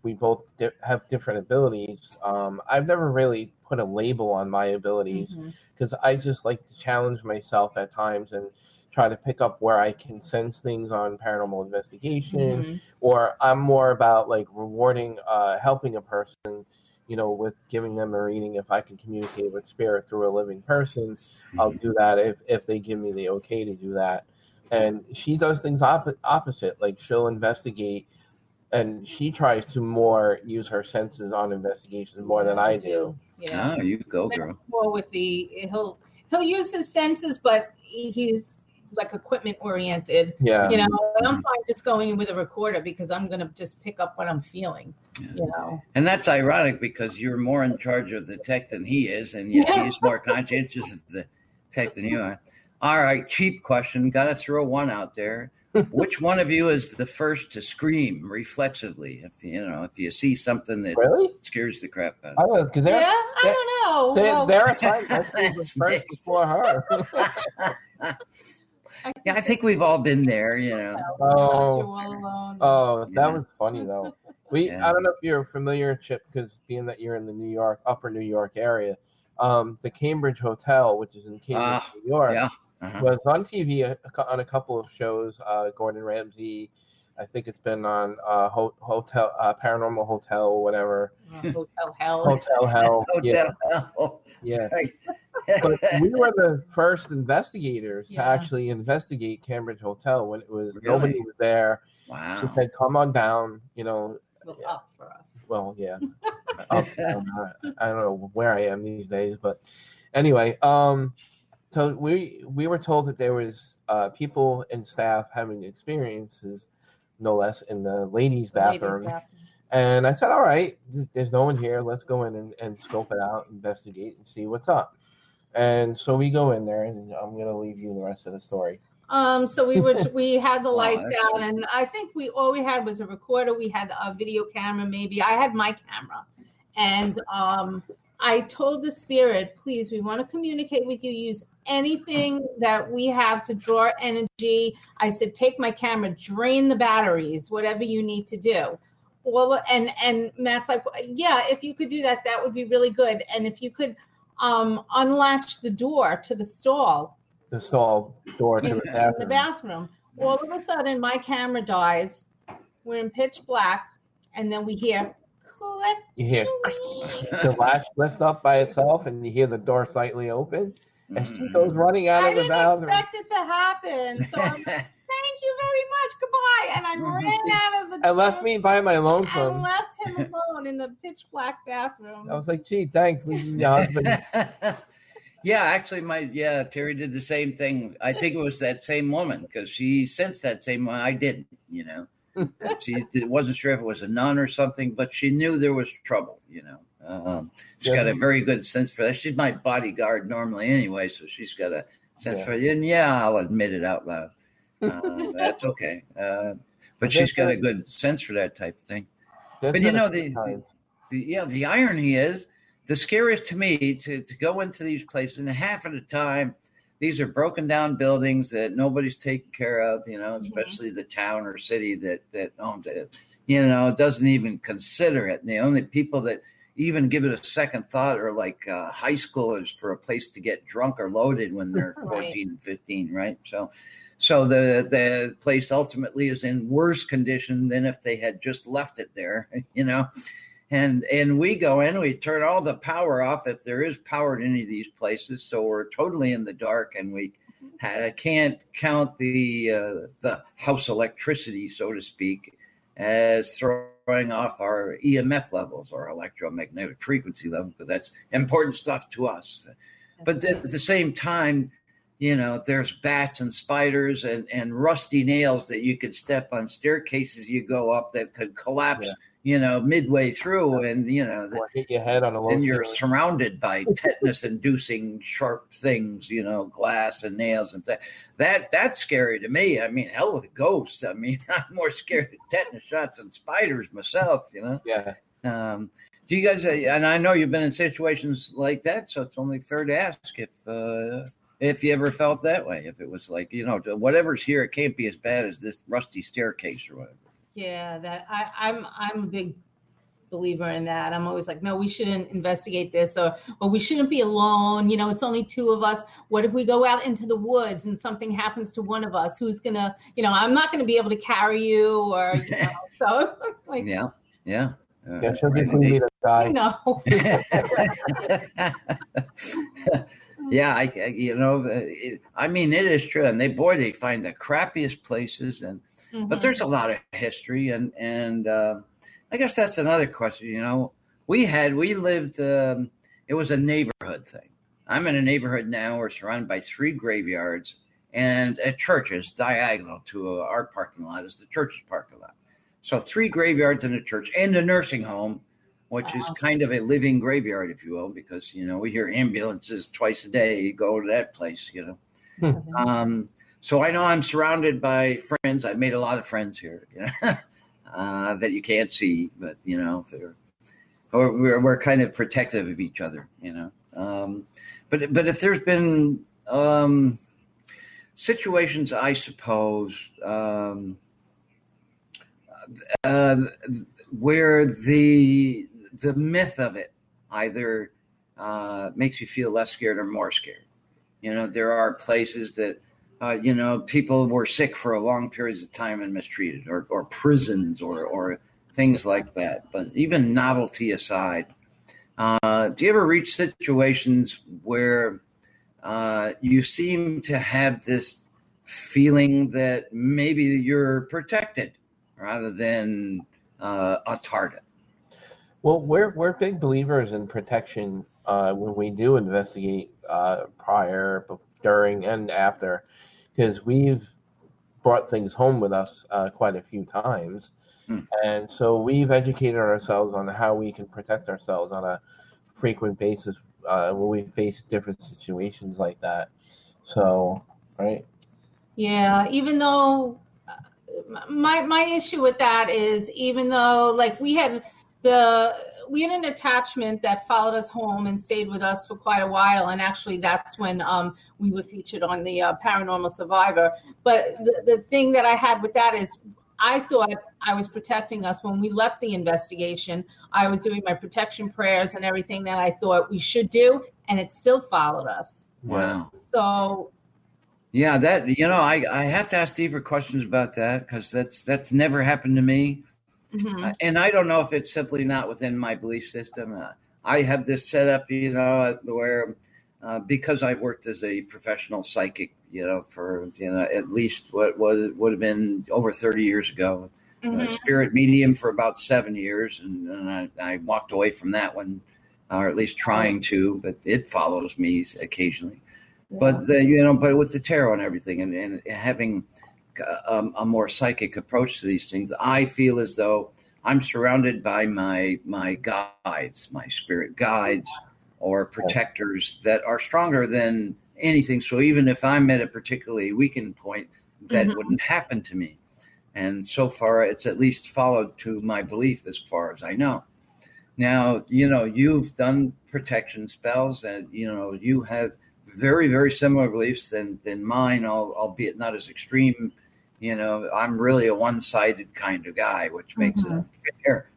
We both have different abilities. I've never really put a label on my abilities because I just like to challenge myself at times and try to pick up where I can sense things on paranormal investigation, or I'm more about like rewarding, helping a person, with giving them a reading. If I can communicate with spirit through a living person, I'll do that if they give me the okay to do that. And she does things opposite. Like she'll investigate, and she tries to more use her senses on investigations more than I do. Yeah, you go, girl. More with he'll use his senses, but he's like equipment oriented. Yeah, and I'm fine just going in with a recorder because I'm gonna just pick up what I'm feeling. And that's ironic because you're more in charge of the tech than he is, and yet he's more conscientious of the tech than you are. All right, cheap question. Got to throw one out there. Which one of you is the first to scream reflexively if you see something that scares the crap out of you? I don't know. There are times I was first before her. Yeah, I think we've all been there, Oh, that was funny though. I don't know if you're familiar, Chip, because being that you're in the upper New York area, the Cambridge Hotel, which is in Cambridge, New York, was on TV on a couple of shows. Gordon Ramsay, I think it's been on Hotel Paranormal Hotel, whatever. Hotel Hell. Hotel Hell. Hotel Hell. Yeah. But we were the first investigators to actually investigate Cambridge Hotel when it was nobody was there. Wow. She said, "Come on down," Up for us. Well, yeah. I don't know where I am these days, but anyway, so we were told that there was people and staff having experiences, no less, in the ladies' bathroom. And I said, all right, there's no one here. Let's go in and scope it out, investigate, and see what's up. And so we go in there, and I'm going to leave you the rest of the story. So we had the lights out, and I think all we had was a recorder. We had a video camera, maybe. I had my camera, and I told the spirit, please, we want to communicate with you. Use anything that we have to draw energy. I said, take my camera, drain the batteries, whatever you need to do. And Matt's like, yeah, if you could do that, that would be really good. And if you could unlatched the door to the stall. The stall door to the bathroom. In the bathroom. All of a sudden, my camera dies. We're in pitch black, and then we hear click. You hear the latch lift up by itself, and you hear the door slightly open, and she goes running out of the bathroom. I didn't expect it to happen, so I'm like, thank you very much, goodbye, and I ran out of the door. And left me by my lonesome. And left him alone in the pitch black bathroom. I was like, gee, thanks, leaving your husband. Yeah, actually, Terry did the same thing. I think it was that same woman, because she sensed that same one. I didn't, She wasn't sure if it was a nun or something, but she knew there was trouble, She's got a very good sense for that. She's my bodyguard normally anyway, so she's got a sense for it. And I'll admit it out loud. That's okay. But she's got a good sense for that type of thing. But the irony is, the scariest to me to go into these places, and half of the time, these are broken down buildings that nobody's taking care of, especially the town or city that owns it, doesn't even consider it. And the only people that even give it a second thought are like high schoolers for a place to get drunk or loaded when they're 14 and 15, right? So the place ultimately is in worse condition than if they had just left it there, And we go in, we turn all the power off if there is power in any of these places. So we're totally in the dark, and we can't count the house electricity, so to speak, as throwing off our EMF levels or electromagnetic frequency level, because that's important stuff to us. But at the same time, there's bats and spiders and rusty nails that you could step on, staircases you go up that could collapse. Midway through, and or hit your head on a low then you're surrounded by tetanus-inducing sharp things, glass and nails and that's scary to me. I mean, hell with ghosts. I mean, I'm more scared of tetanus shots than spiders myself. Yeah. Do you guys? And I know you've been in situations like that, so it's only fair to ask if you ever felt that way. If it was like, whatever's here, it can't be as bad as this rusty staircase or whatever. Yeah, that I'm a big believer in that. I'm always like, no, we shouldn't investigate this, or we shouldn't be alone. It's only two of us. What if we go out into the woods and something happens to one of us? Who's gonna, I'm not gonna be able to carry you, or so like yeah. She'll get some to die. No. Yeah, I mean, it is true, and they find the crappiest places, and. Mm-hmm. But there's a lot of history, and I guess that's another question. We lived. It was a neighborhood thing. I'm in a neighborhood now. We're surrounded by 3 graveyards, and a church is diagonal to our parking lot. Is the church's parking lot. So 3 graveyards and a church and a nursing home, which is kind of a living graveyard, if you will, because we hear ambulances twice a day. You go to that place, So I know I'm surrounded by friends. I've made a lot of friends here, that you can't see, but we're kind of protective of each other, But if there's been situations, I suppose, where the myth of it either makes you feel less scared or more scared. There are places that. People were sick for a long periods of time and mistreated, or prisons, or things like that. But even novelty aside, do you ever reach situations where you seem to have this feeling that maybe you're protected rather than a target? Well, we're big believers in protection when we do investigate prior, during, and after. Because we've brought things home with us quite a few times. And so we've educated ourselves on how we can protect ourselves on a frequent basis when we face different situations like that. So, right? Yeah, even though my issue with that is, even though like we had an attachment that followed us home and stayed with us for quite a while. And actually that's when we were featured on the Paranormal Survivor. But the thing that I had with that is I thought I was protecting us when we left the investigation. I was doing my protection prayers and everything that I thought we should do. and it still followed us. Wow. So yeah, that, I have to ask deeper questions about that, because that's never happened to me. And I don't know if it's simply not within my belief system. I have this set up, where because I've worked as a professional psychic, for at least what would have been over 30 years ago, spirit medium for about 7 years, and I walked away from that one, or at least trying to, but it follows me occasionally. Yeah. But but with the tarot and everything, and having a more psychic approach to these things, I feel as though I'm surrounded by my guides, my spirit guides or protectors that are stronger than anything. So even if I'm at a particularly weakened point, that wouldn't happen to me. And so far, it's at least followed to my belief as far as I know. Now, you've done protection spells, and, you have very, very similar beliefs than mine, albeit not as extreme. I'm really a one-sided kind of guy, which makes it unfair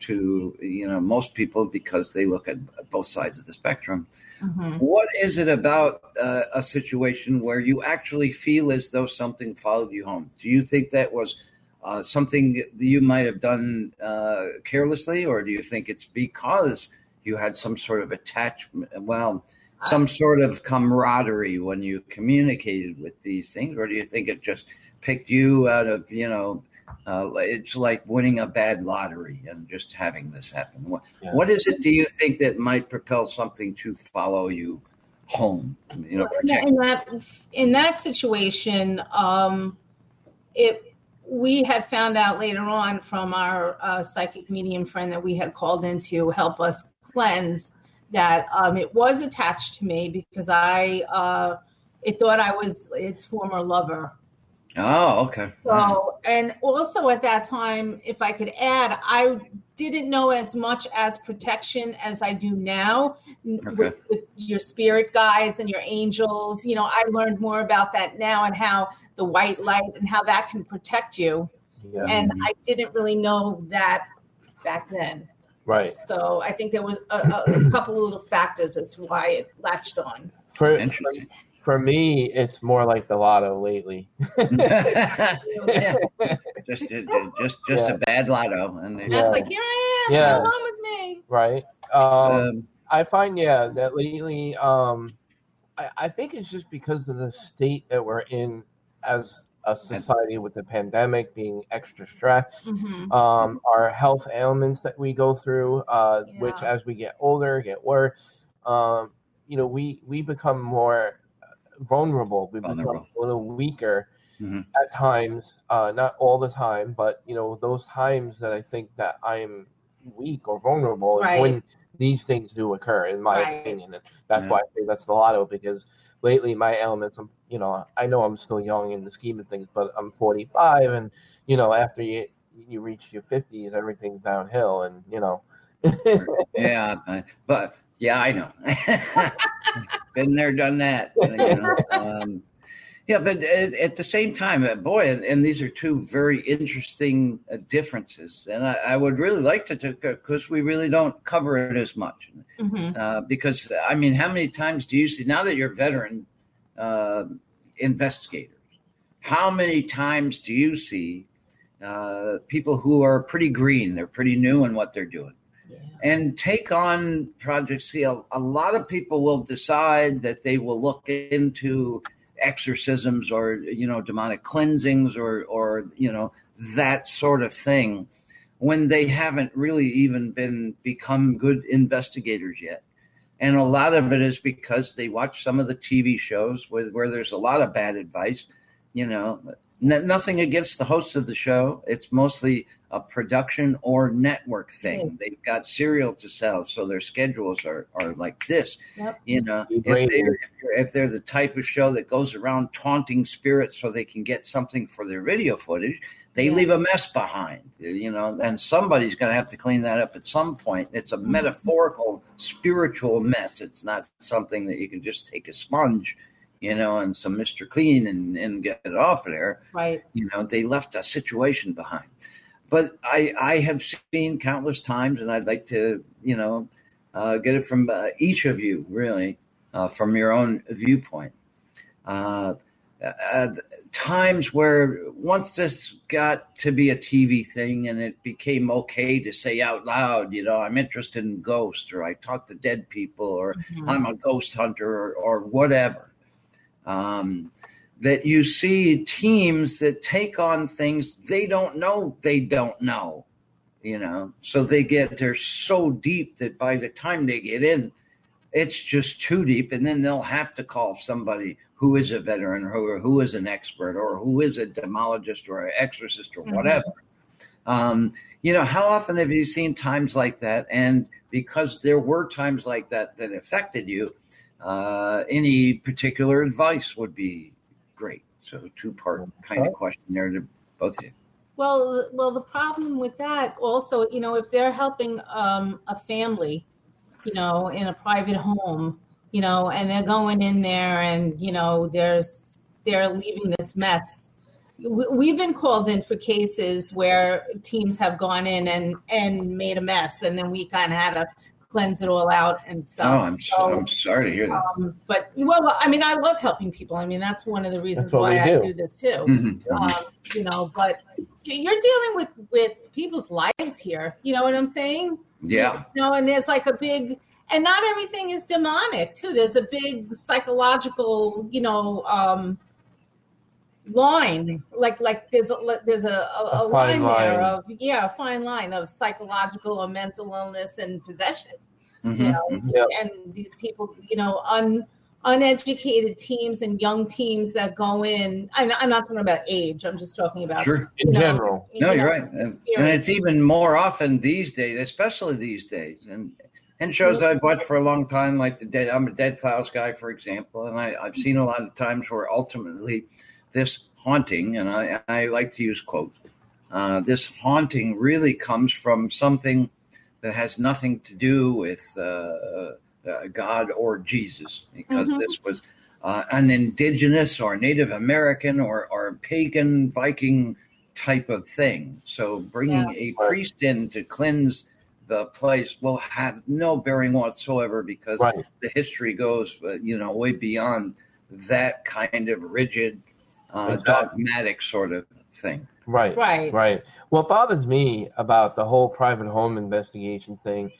to, most people, because they look at both sides of the spectrum. What is it about a situation where you actually feel as though something followed you home? Do you think that was something that you might have done carelessly, or do you think it's because you had some sort of attachment, some sort of camaraderie when you communicated with these things, or do you think it just picked you out of, it's like winning a bad lottery and just having this happen? What is it, do you think, that might propel something to follow you home? In that situation, we had found out later on from our psychic medium friend that we had called in to help us cleanse that it was attached to me, because it thought I was its former lover. Oh, okay. So, and also at that time, if I could add, I didn't know as much as protection as I do now with your spirit guides and your angels. I learned more about that now, and how the white light and how that can protect you. Yeah. And I didn't really know that back then. Right. So I think there was a couple of little factors as to why it latched on. For me, it's more like the lotto lately. Just a bad lotto, and that's like, here I am, come on with me. Right. I find that lately, I think it's just because of the state that we're in as a society, with the pandemic, being extra stressed, our health ailments that we go through, which as we get older get worse. We become more vulnerable. We become a little weaker at times, not all the time, but those times that I think that I'm weak or vulnerable is when these things do occur, in my opinion. And that's why I say that's the lotto, because lately my ailments, I know I'm still young in the scheme of things, but I'm 45, and after you reach your 50s, everything's downhill, and but I know. Been there, done that. But at the same time, and these are two very interesting differences. And I would really like to, because we really don't cover it as much. Because, how many times do you see, now that you're veteran investigators, how many times do you see people who are pretty green, they're pretty new in what they're doing, and take on projects? See, a lot of people will decide that they will look into exorcisms or demonic cleansings or that sort of thing, when they haven't really even become good investigators yet. And a lot of it is because they watch some of the TV shows where there's a lot of bad advice. Nothing against the hosts of the show. It's mostly a production or network thing. They've got cereal to sell, so their schedules are like this. If they're the type of show that goes around taunting spirits so they can get something for their video footage, they leave a mess behind, and somebody's going to have to clean that up at some point. It's a metaphorical, spiritual mess. It's not something that you can just take a sponge, and some Mr. Clean and get it off there. Right. They left a situation behind. But I have seen countless times, and I'd like to, get it from each of you, really, from your own viewpoint. Times where once this got to be a TV thing and it became okay to say out loud, I'm interested in ghosts, or I talk to dead people, or I'm a ghost hunter, or whatever. That you see teams that take on things they don't know, so they're so deep that by the time they get in, it's just too deep, and then they'll have to call somebody who is a veteran, or who is an expert, or who is a demologist, or an exorcist, or whatever. How often have you seen times like that? And because there were times like that that affected you, any particular advice would be great. So two-part kind of question there to both of you. Well, the problem with that also, if they're helping a family, in a private home, and they're going in there and, they're leaving this mess. We've been called in for cases where teams have gone in and made a mess, and then we kind of had to cleanse it all out and stuff. I'm sorry to hear that. But, I love helping people. That's one of the reasons why I do this too. But you're dealing with people's lives here. You know what I'm saying? Yeah. And there's like and not everything is demonic too. There's a big psychological, line. Like there's a line there of a fine line of psychological or mental illness and possession. And these people, uneducated teams and young teams that go in. I'm not talking about age. I'm just talking about in general. No, you're right, and it's even more often these days, especially these days, and shows I've watched for a long time, like I'm a Dead Files guy, for example, and I've seen a lot of times where ultimately this haunting, and I like to use quotes, this haunting really comes from something that has nothing to do with God or Jesus, because this was an indigenous or Native American or pagan Viking type of thing. So bringing a priest in to cleanse the place will have no bearing whatsoever, because the history goes, way beyond that kind of rigid, dogmatic sort of thing. Right. What bothers me about the whole private home investigation thing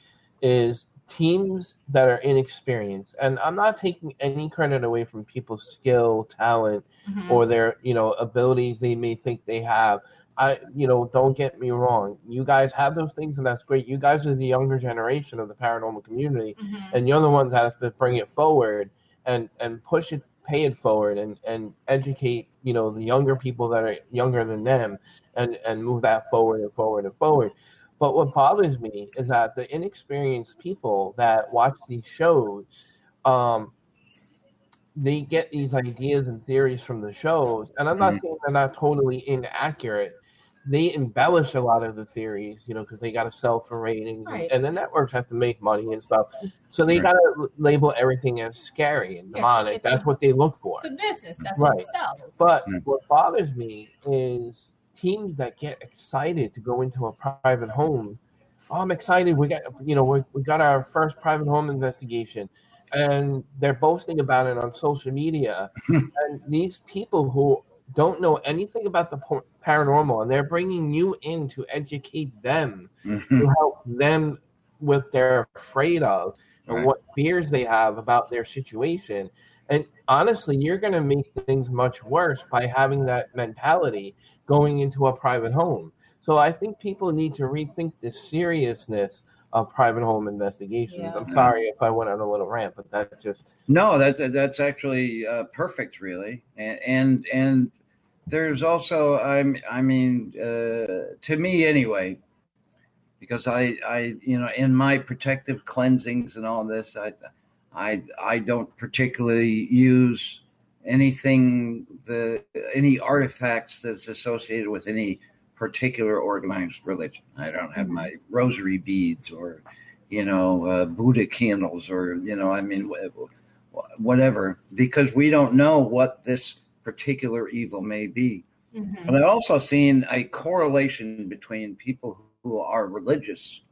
is teams that are inexperienced, and I'm not taking any credit away from people's skill, talent, or their, abilities they may think they have. Don't get me wrong. You guys have those things, and that's great. You guys are the younger generation of the paranormal community, and you're the ones that have to bring it forward and push it, pay it forward, and educate, the younger people that are younger than them, and move that forward and forward and forward. But what bothers me is that the inexperienced people that watch these shows, they get these ideas and theories from the shows, and I'm not saying they're not totally inaccurate. They embellish a lot of the theories, because they got to sell for ratings, and the networks have to make money and stuff. So they got to label everything as scary and demonic. That's what they look for. It's a business. That's what it sells. But what bothers me is teams that get excited to go into a private home. Oh, I'm excited. We got, we got our first private home investigation, and they're boasting about it on social media. And these people who don't know anything about the paranormal, and they're bringing you in to educate them, to help them with they're afraid of and what fears they have about their situation. And honestly, you're going to make things much worse by having that mentality going into a private home. So I think people need to rethink the seriousness of private home investigations. Yeah. I'm sorry if I went on a little rant, but that just... No, that's actually perfect, really. And there's also, to me anyway, because I in my protective cleansings and all this, I don't particularly use any artifacts that's associated with any particular organized religion. I don't have my rosary beads or, Buddha candles or, whatever, because we don't know what this particular evil may be. But I've also seen a correlation between people who are religious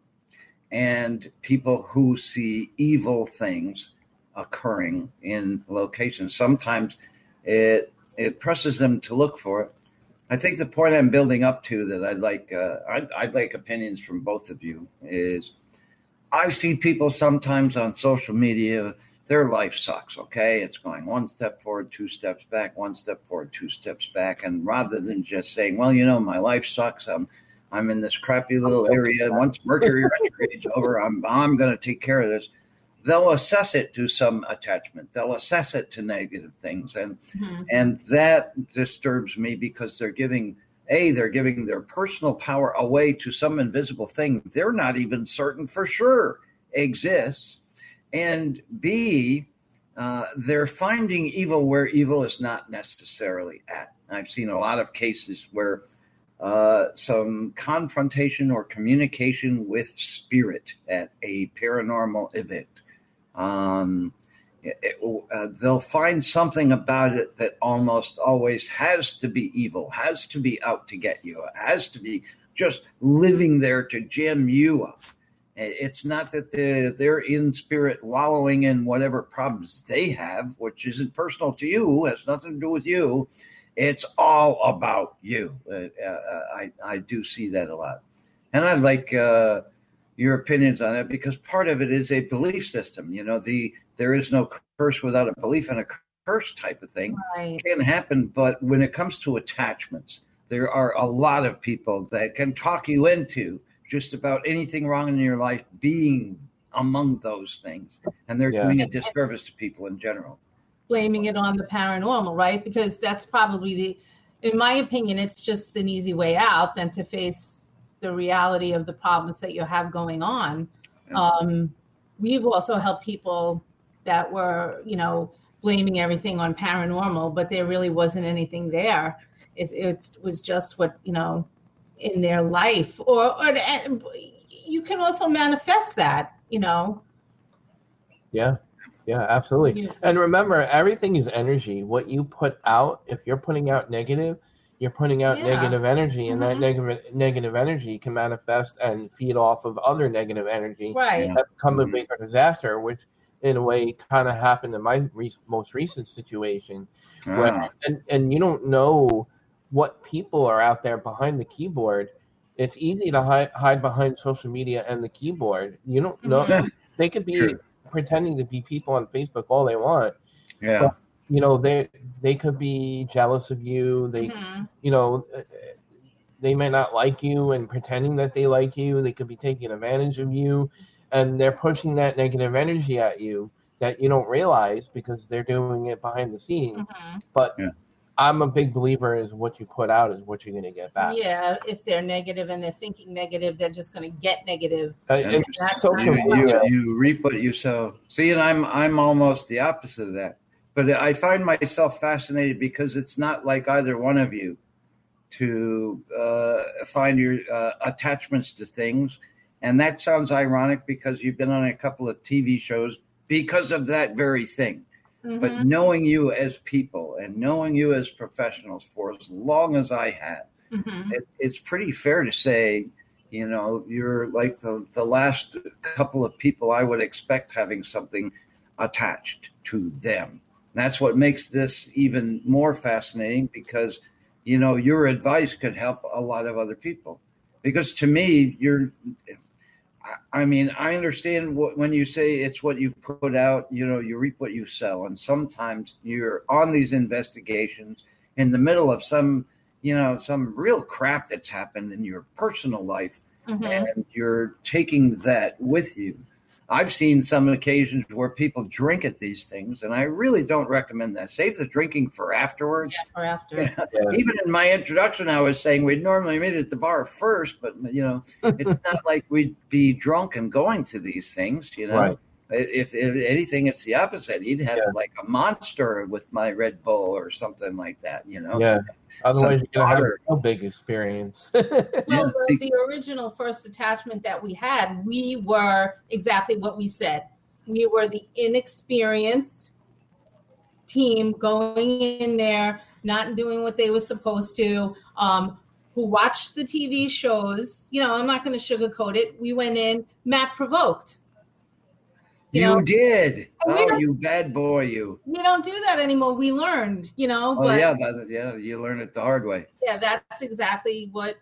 and people who see evil things occurring in locations. Sometimes it presses them to look for it. I think the point I'm building up to that I'd like opinions from both of you is I see people sometimes on social media, their life sucks, okay? It's going one step forward, two steps back, one step forward, two steps back. And rather than just saying, well, my life sucks. I'm in this crappy little area. Once Mercury retrograde's over, I'm going to take care of this. They'll assess it to some attachment. They'll assess it to negative things. And that disturbs me because they're giving their personal power away to some invisible thing they're not even certain for sure exists. And B, they're finding evil where evil is not necessarily at. I've seen a lot of cases where some confrontation or communication with spirit at a paranormal event. They'll find something about it that almost always has to be evil, has to be out to get you, has to be just living there to jam you up. It's not that they're in spirit wallowing in whatever problems they have, which isn't personal to you, has nothing to do with you. It's all about you. I do see that a lot. And I'd like your opinions on it, because part of it is a belief system. There is no curse without a belief, and a curse type of thing can happen. But when it comes to attachments, there are a lot of people that can talk you into just about anything wrong in your life being among those things. And they're doing a disservice to people in general. Blaming it on the paranormal, right? Because that's probably in my opinion, it's just an easy way out than to face the reality of the problems that you have going on. Yeah. We've also helped people that were, blaming everything on paranormal, but there really wasn't anything there. It was just what, in their life, or you can also manifest that, Yeah, absolutely. Yeah. And remember, everything is energy. What you put out, if you're putting out negative, you're putting out negative energy, and that negative energy can manifest and feed off of other negative energy that become a bigger disaster, which in a way kind of happened in my most recent situation. Where, and you don't know what people are out there behind the keyboard. It's easy to hide behind social media and the keyboard. You don't know. They could be pretending to be people on Facebook all they want. Yeah. But, they could be jealous of you. They, they may not like you and pretending that they like you. They could be taking advantage of you, and they're pushing that negative energy at you that you don't realize because they're doing it behind the scenes. But I'm a big believer is what you put out is what you're going to get back. Yeah, if they're negative and they're thinking negative, they're just going to get negative. You reap what you sow. See, and I'm almost the opposite of that. But I find myself fascinated because it's not like either one of you to find your attachments to things. And that sounds ironic because you've been on a couple of TV shows because of that very thing. But knowing you as people and knowing you as professionals for as long as I have, it's pretty fair to say, you're like the last couple of people I would expect having something attached to them. And that's what makes this even more fascinating because, your advice could help a lot of other people. Because to me, I understand when you say it's what you put out, you reap what you sow. And sometimes you're on these investigations in the middle of some real crap that's happened in your personal life. And you're taking that with you. I've seen some occasions where people drink at these things, and I really don't recommend that. Save the drinking for afterwards. Yeah, for after. Even in my introduction, I was saying we'd normally meet at the bar first, but, it's not like we'd be drunk and going to these things, Right. If anything, it's the opposite. He'd have like a Monster with my Red Bull or something like that, Yeah. Otherwise, you're going to have a big experience. Well, the original first attachment that we had, we were exactly what we said. We were the inexperienced team going in there, not doing what they were supposed to. who watched the TV shows. I'm not going to sugarcoat it. We went in, Matt provoked. You did. Oh, you bad boy, you. We don't do that anymore. We learned, Oh, but you learn it the hard way. Yeah, that's exactly what.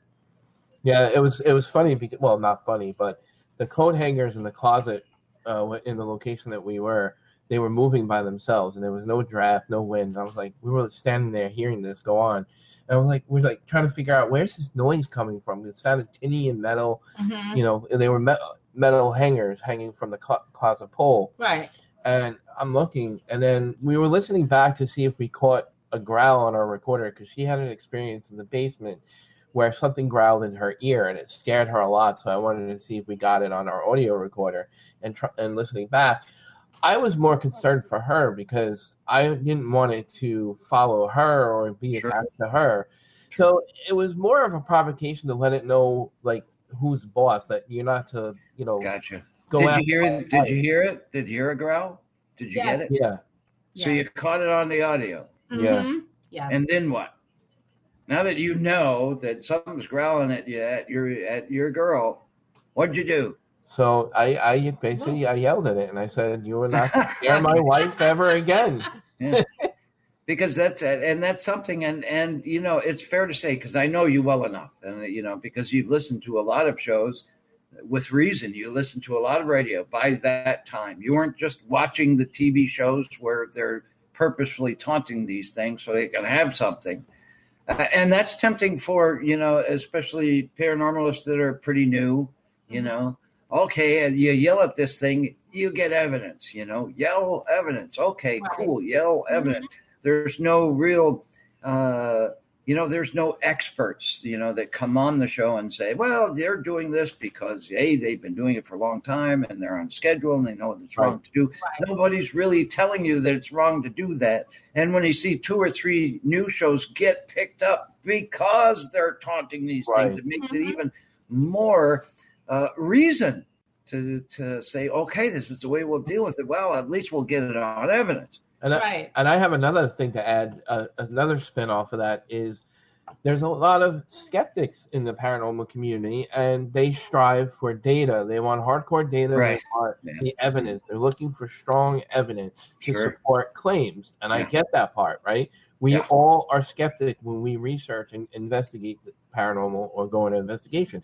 Yeah, it was funny because, well, not funny, but the coat hangers in the closet in the location that we were, they were moving by themselves, and there was no draft, no wind. I was like, we were standing there hearing this go on, and we're like trying to figure out where's this noise coming from. It sounded tinny and metal, and they were metal hangers hanging from the closet pole. Right. And I'm looking, and then we were listening back to see if we caught a growl on our recorder, because she had an experience in the basement where something growled in her ear, and it scared her a lot. So I wanted to see if we got it on our audio recorder. And listening back, I was more concerned for her because I didn't want it to follow her or be attached to her. So it was more of a provocation to let it know, like, who's boss, that you're not to, Gotcha. Go Did you hear it? Did you hear it? Did you hear a growl? Did you get it? Yeah. So you caught it on the audio. Yeah. Yes. And then what? Now that you know that something's growling at you at your girl, what'd you do? So I basically yelled at it, and I said, "You will not scare my wife ever again." Yeah. Because that's something, and it's fair to say, because I know you well enough, and because you've listened to a lot of shows with reason. You listened to a lot of radio by that time. You weren't just watching the TV shows where they're purposefully taunting these things so they can have something. And that's tempting for, especially paranormalists that are pretty new, Okay, and you yell at this thing, you get evidence, yell evidence. Okay, right. Cool, yell evidence. There's no real, there's no experts, that come on the show and say, well, they're doing this because, they've been doing it for a long time and they're on schedule and they know what it's wrong to do. Right. Nobody's really telling you that it's wrong to do that. And when you see 2 or 3 new shows get picked up because they're taunting these things, it makes it even more reason to say, okay, this is the way we'll deal with it. Well, at least we'll get it on evidence. And I have another thing to add, another spin off of that is there's a lot of skeptics in the paranormal community, and they strive for data. They want hardcore data. Right. They want the evidence. They're looking for strong evidence to support claims. And I get that part, right? We all are skeptic when we research and investigate the paranormal or go into investigation.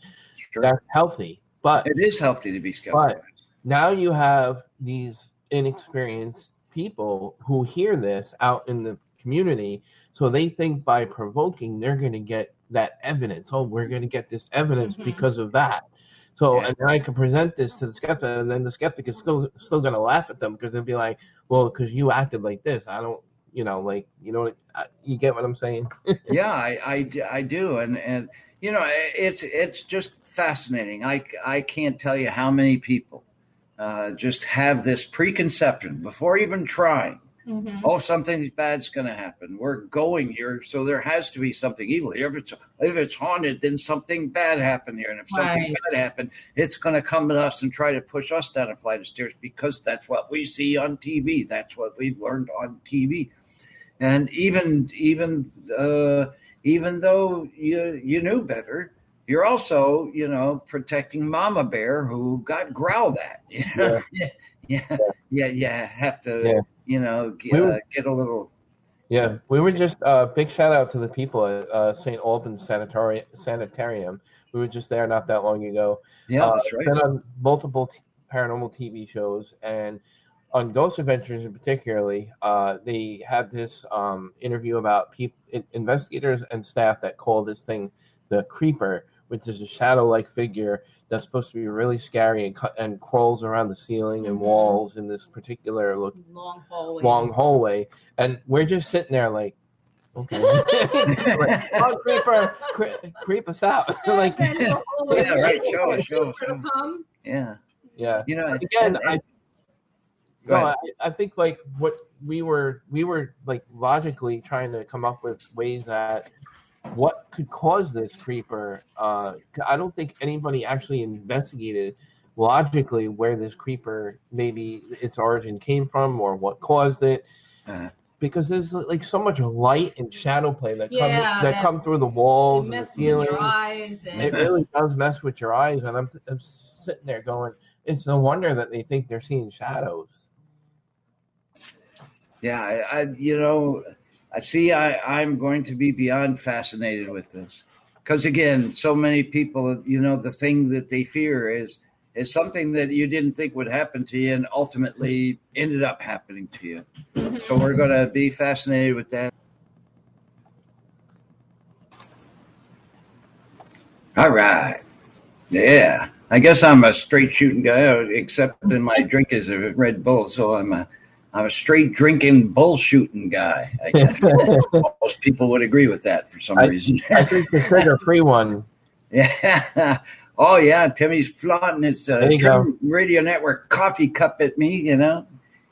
That's healthy. But it is healthy to be skeptical. But now you have these inexperienced people who hear this out in the community, so they think by provoking they're going to get that evidence. Oh, we're going to get this evidence because of that. So and then I can present this to the skeptic, and then the skeptic is still going to laugh at them because they'll be like, well, because you acted like this. I don't, you get what I'm saying? Yeah, I do, and it's just fascinating. I can't tell you how many people just have this preconception before even trying. Oh, something bad's going to happen. We're going here, so there has to be something evil here. If it's haunted, then something bad happened here, and if something bad happened, it's going to come at us and try to push us down a flight of stairs because that's what we see on TV. That's what we've learned on TV, and even though you knew better, you're also, protecting Mama Bear who got growled at. You have to, get a little. Yeah, we were just big shout out to the people at St. Albans Sanitarium. We were just there not that long ago. Yeah, that's right. Been on multiple paranormal TV shows, and on Ghost Adventures in particularly, they had this interview about investigators and staff that call this thing the creeper, which is a shadow-like figure that's supposed to be really scary and crawls around the ceiling and walls in this particular long hallway. And we're just sitting there like, okay, oh, creeper, creep us out. Like, yeah, right. Show. Yeah. Again, I think like what we were like logically trying to come up with ways that what could cause this creeper. I don't think anybody actually investigated logically where this creeper, maybe its origin came from or what caused it. because there's like so much light and shadow play that come through the It walls and the messes with your ceiling. eyes. It really does mess with your eyes, and I'm sitting there going, it's no wonder that they think they're seeing shadows. Yeah, I'm going to be beyond fascinated with this. Because again, so many people, the thing that they fear is something that you didn't think would happen to you and ultimately ended up happening to you. Mm-hmm. So we're going to be fascinated with that. All right. Yeah. I guess I'm a straight shooting guy, except in my drink is a Red Bull. So I'm a straight drinking bull shooting guy. I guess most people would agree with that for some reason. I think the sugar-free one. Yeah. Oh yeah, Timmy's flaunting his Trim Radio Network coffee cup at me.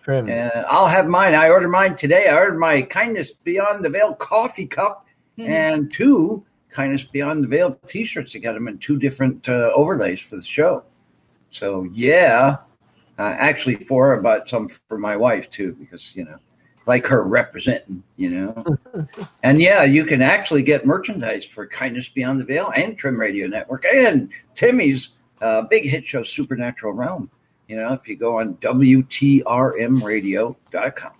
Trim. I'll have mine. I ordered mine today. I ordered my Kindness Beyond the Veil coffee cup and 2 Kindness Beyond the Veil T-shirts. I got them in 2 different overlays for the show. So yeah. Actually 4, I bought some for my wife too, because, like her representing, And yeah, you can actually get merchandise for Kindness Beyond the Veil and Trim Radio Network and Timmy's big hit show, Supernatural Realm. If you go on WTRMradio.com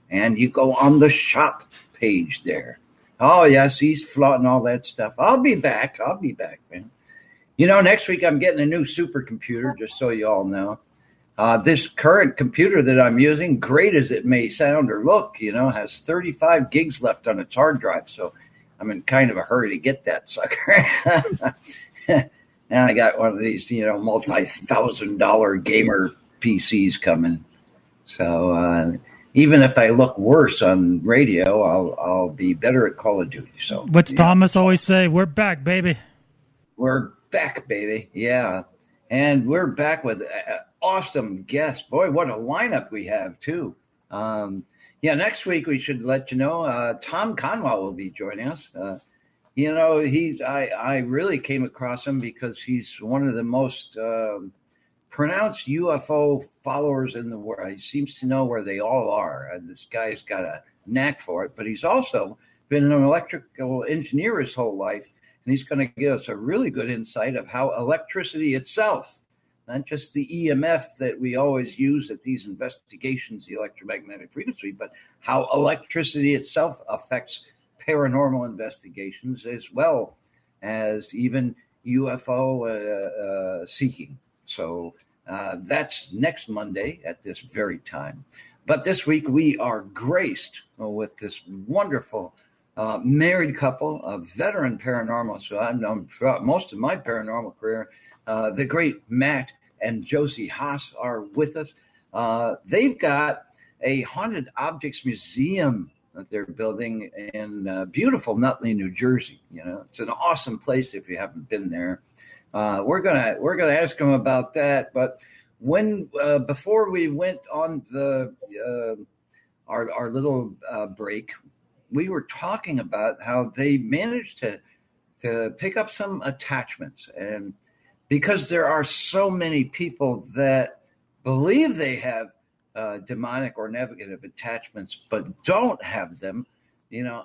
and you go on the shop page there. Oh, yes, he's flaunting all that stuff. I'll be back, man. Next week I'm getting a new supercomputer, just so you all know. This current computer that I'm using, great as it may sound or look, has 35 gigs left on its hard drive. So I'm in kind of a hurry to get that sucker. And I got one of these, multi-$1,000 gamer PCs coming. So even if I look worse on radio, I'll be better at Call of Duty. So what's Thomas always say? We're back, baby. We're back, baby. Yeah. And we're back with awesome guests. Boy, what a lineup we have, too. Next week we should let you know Tom Conwell will be joining us. I really came across him because he's one of the most pronounced UFO followers in the world. He seems to know where they all are. This guy's got a knack for it, but he's also been an electrical engineer his whole life. And he's going to give us a really good insight of how electricity itself, not just the EMF that we always use at these investigations, the electromagnetic frequency, but how electricity itself affects paranormal investigations as well as even UFO seeking. So that's next Monday at this very time. But this week we are graced with this wonderful married couple, a veteran paranormal. So I've known throughout most of my paranormal career. The great Matt and Josie Haas are with us. They've got a haunted objects museum that they're building in beautiful Nutley, New Jersey. It's an awesome place if you haven't been there. We're gonna ask them about that. But before we went on our little break, we were talking about how they managed to pick up some attachments, and because there are so many people that believe they have demonic or negative attachments but don't have them,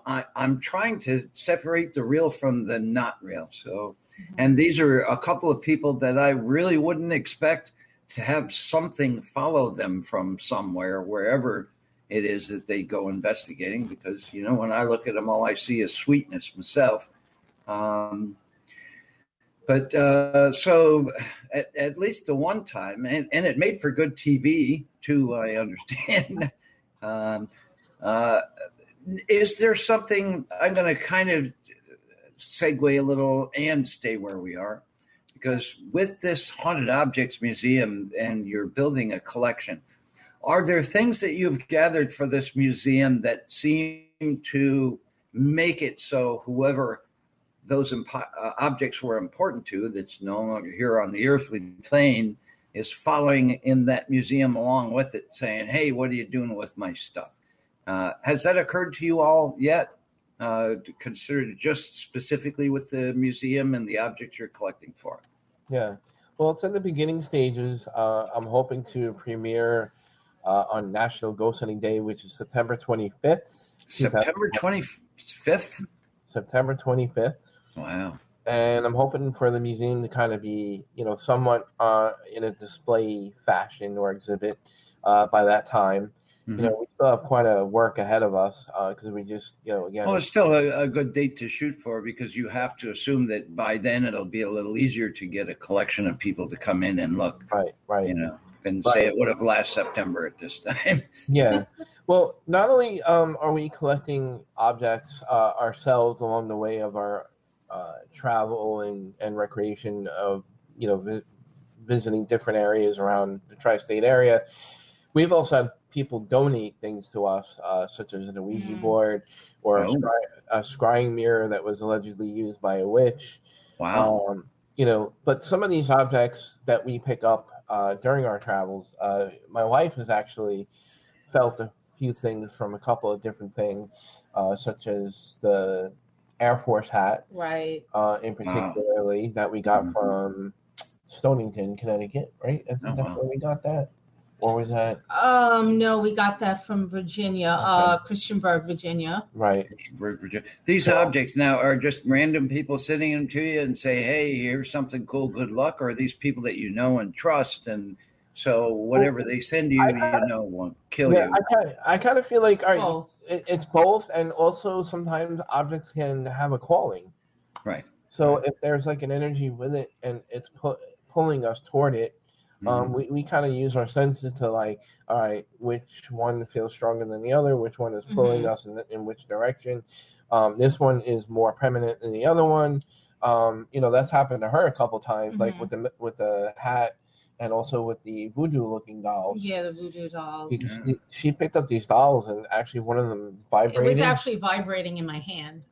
I'm trying to separate the real from the not real. So, and these are a couple of people that I really wouldn't expect to have something follow them from somewhere, wherever it is that they go investigating, because, when I look at them, all I see is sweetness myself. So at least the one time, and it made for good TV too, I understand. Is there something, I'm going to kind of segue a little and stay where we are, because with this Haunted Objects Museum and you're building a collection, are there things that you've gathered for this museum that seem to make it so whoever those objects were important to, that's no longer here on the earthly plane, is following in that museum along with it, saying, hey, what are you doing with my stuff? Has that occurred to you all yet? Considered just specifically with the museum and the objects you're collecting for? Yeah. Well, it's in the beginning stages. I'm hoping to premiere on National Ghost Hunting Day, which is September 25th. September 25th? September 25th. Wow. And I'm hoping for the museum to kind of be, somewhat in a display fashion or exhibit by that time. Mm-hmm. We still have quite a work ahead of us because we just, again. Well, it's still a good date to shoot for because you have to assume that by then it'll be a little easier to get a collection of people to come in and look. Right. And say it would have last September at this time. Yeah. Well, not only are we collecting objects ourselves along the way of our travel and recreation of, visiting different areas around the tri-state area, we've also had people donate things to us, such as an Ouija board or a scrying mirror that was allegedly used by a witch. Wow. But some of these objects that we pick up during our travels, my wife has actually felt a few things from a couple of different things, such as the Air Force hat, right? In particularly that we got from Stonington, Connecticut, right? I think that's where we got that. Or was that? No, we got that from Virginia, Christiansburg, Virginia. Right. These objects now are just random people sending them to you and say, "Hey, here's something cool. Good luck." Or are these people that you know and trust, and so whatever they send you, won't kill you? I kind of feel like both. It's both, and also sometimes objects can have a calling. Right. So if there's like an energy with it and it's pulling us toward it. We kind of use our senses to all right, which one feels stronger than the other, which one is pulling us in which direction. This one is more permanent than the other one. That's happened to her a couple times, like with the hat and also with the voodoo-looking dolls. Yeah, the voodoo dolls. She picked up these dolls, and actually one of them vibrated. It was actually vibrating in my hand.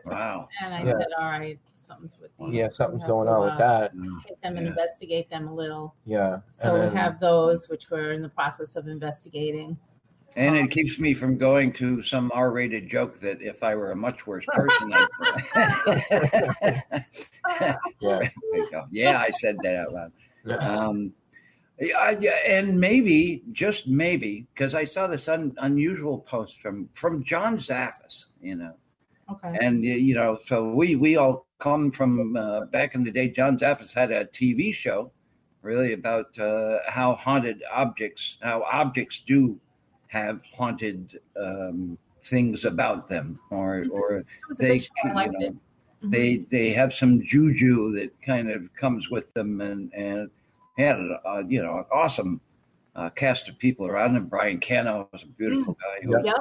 Wow. And I said, all right, something's with these. Yeah, something's going on with that. Take them and investigate them a little. Yeah. So we have those, which we're in the process of investigating. And it keeps me from going to some R-rated joke that if I were a much worse person, yeah, I said that out loud. And maybe, just maybe, because I saw this unusual post from John Zaffis, Okay. And, so we all come from back in the day. John Zaffis had a TV show really about how objects do have haunted things about them, or they, they have some juju that kind of comes with them, and had an awesome cast of people around him. Brian Cano was a beautiful guy who you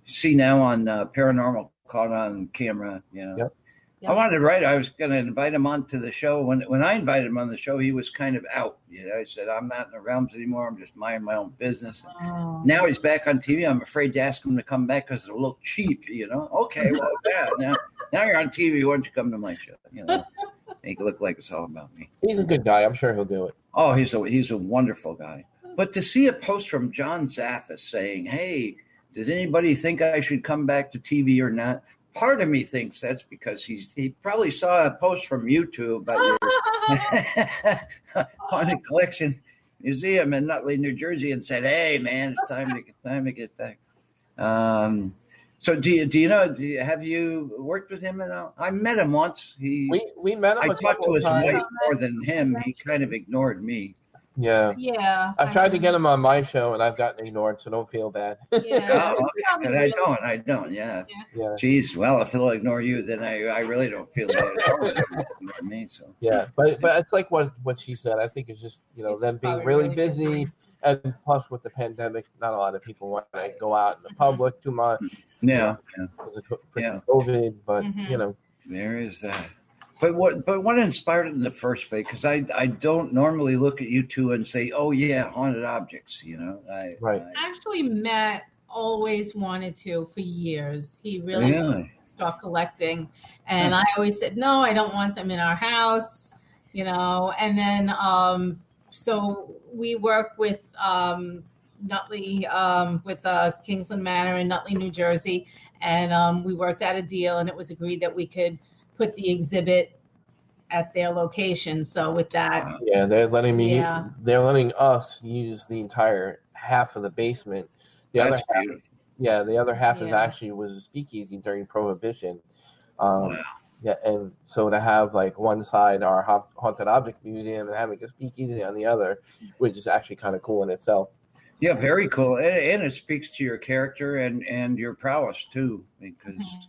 see now on Paranormal Caught on Camera. I wanted to write. I was going to invite him onto the show. When I invited him on the show, he was kind of out. I said, "I'm not in the realms anymore. I'm just minding my own business." Now he's back on TV. I'm afraid to ask him to come back because it'll look cheap. Okay, well, yeah. Now you're on TV. Why don't you come to my show? Make it look like it's all about me. He's a good guy. I'm sure he'll do it. Oh, he's a wonderful guy. But to see a post from John Zaffis saying, "Hey, does anybody think I should come back to TV or not?" Part of me thinks that's because he probably saw a post from YouTube about your haunted collection museum in Nutley, New Jersey, and said, "Hey, man, it's time to get back." So have you worked with him at all? I met him once. We met him. I talked to his wife more than him. He kind of ignored me. Yeah. I've tried to get him on my show, and I've gotten ignored, so don't feel bad. Yeah. I don't. Yeah. Geez, well, if he'll ignore you, then I really don't feel bad at all. Ignore me, so. Yeah, but it's like what she said. I think it's just them being really busy, and plus with the pandemic, not a lot of people want to go out in the public too much. Yeah. Because of COVID, but there is that. But what inspired it in the first place? Because I don't normally look at you two and say, "Oh yeah, haunted objects." Right. Actually, Matt always wanted to for years. He really wanted to start collecting, and I always said, "No, I don't want them in our house." And then so we work with Nutley, with Kingsland Manor in Nutley, New Jersey, and we worked out a deal, and it was agreed that we could put the exhibit at their location. So with that, they're letting us use the entire half of the basement. The That's other half, beautiful. yeah, the other half is Yeah. actually was a speakeasy during Prohibition. Wow. Yeah, and so to have like one side our haunted object museum and having a speakeasy on the other, which is actually kind of cool in itself. Yeah, very cool, and it speaks to your character and your prowess too, because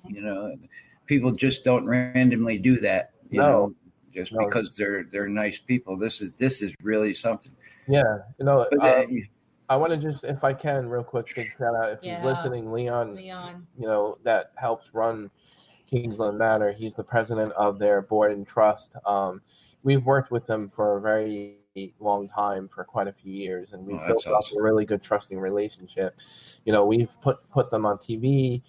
people just don't randomly do that. No. Just because they're nice people. This is really something. Yeah, But, I want to just, if I can, real quick, big shout out if he's listening, Leon. That helps run Kingsland Manor. He's the president of their board and trust. We've worked with them for a very long time, for quite a few years, and we've built up a really good trusting relationship. We've put them on TV.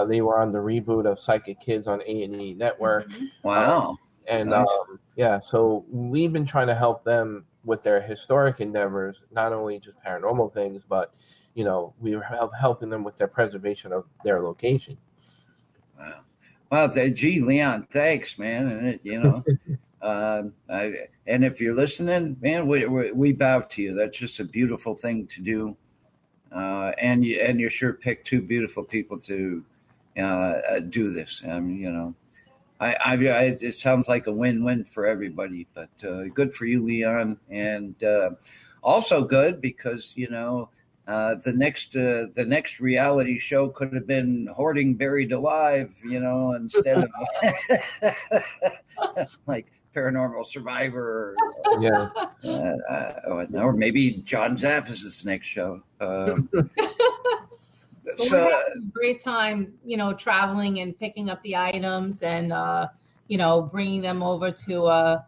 They were on the reboot of Psychic Kids on A&E Network. Wow. Nice. So we've been trying to help them with their historic endeavors, not only just paranormal things, but we were helping them with their preservation of their location. Wow. Well, gee, Leon, thanks, man. And and if you're listening, man, we bow to you. That's just a beautiful thing to do. And you sure picked two beautiful people to do this. It sounds like a win-win for everybody, but good for you, Leon, and also good because the next reality show could have been Hoarding Buried Alive, instead of like Paranormal Survivor, or maybe John Zaffis' next show. So we're having a great time, traveling and picking up the items and, bringing them over to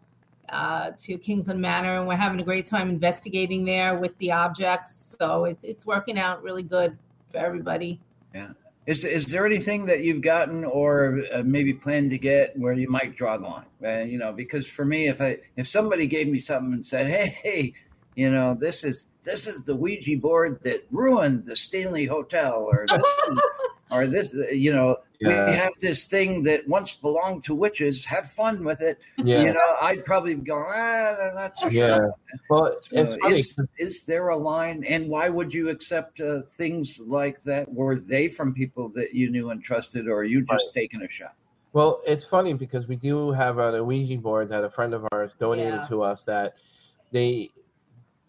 Kingsland Manor. And we're having a great time investigating there with the objects. So it's working out really good for everybody. Yeah. Is there anything that you've gotten or maybe plan to get where you might draw the line? Because for me, if somebody gave me something and said, hey, this is the Ouija board that ruined the Stanley Hotel, we have this thing that once belonged to witches. Have fun with it. Yeah. I'd probably go, I'm not so sure. Yeah. Well, it's funny. Is there a line, and why would you accept things like that? Were they from people that you knew and trusted, or are you just taking a shot? Well, it's funny because we do have a Ouija board that a friend of ours donated to us that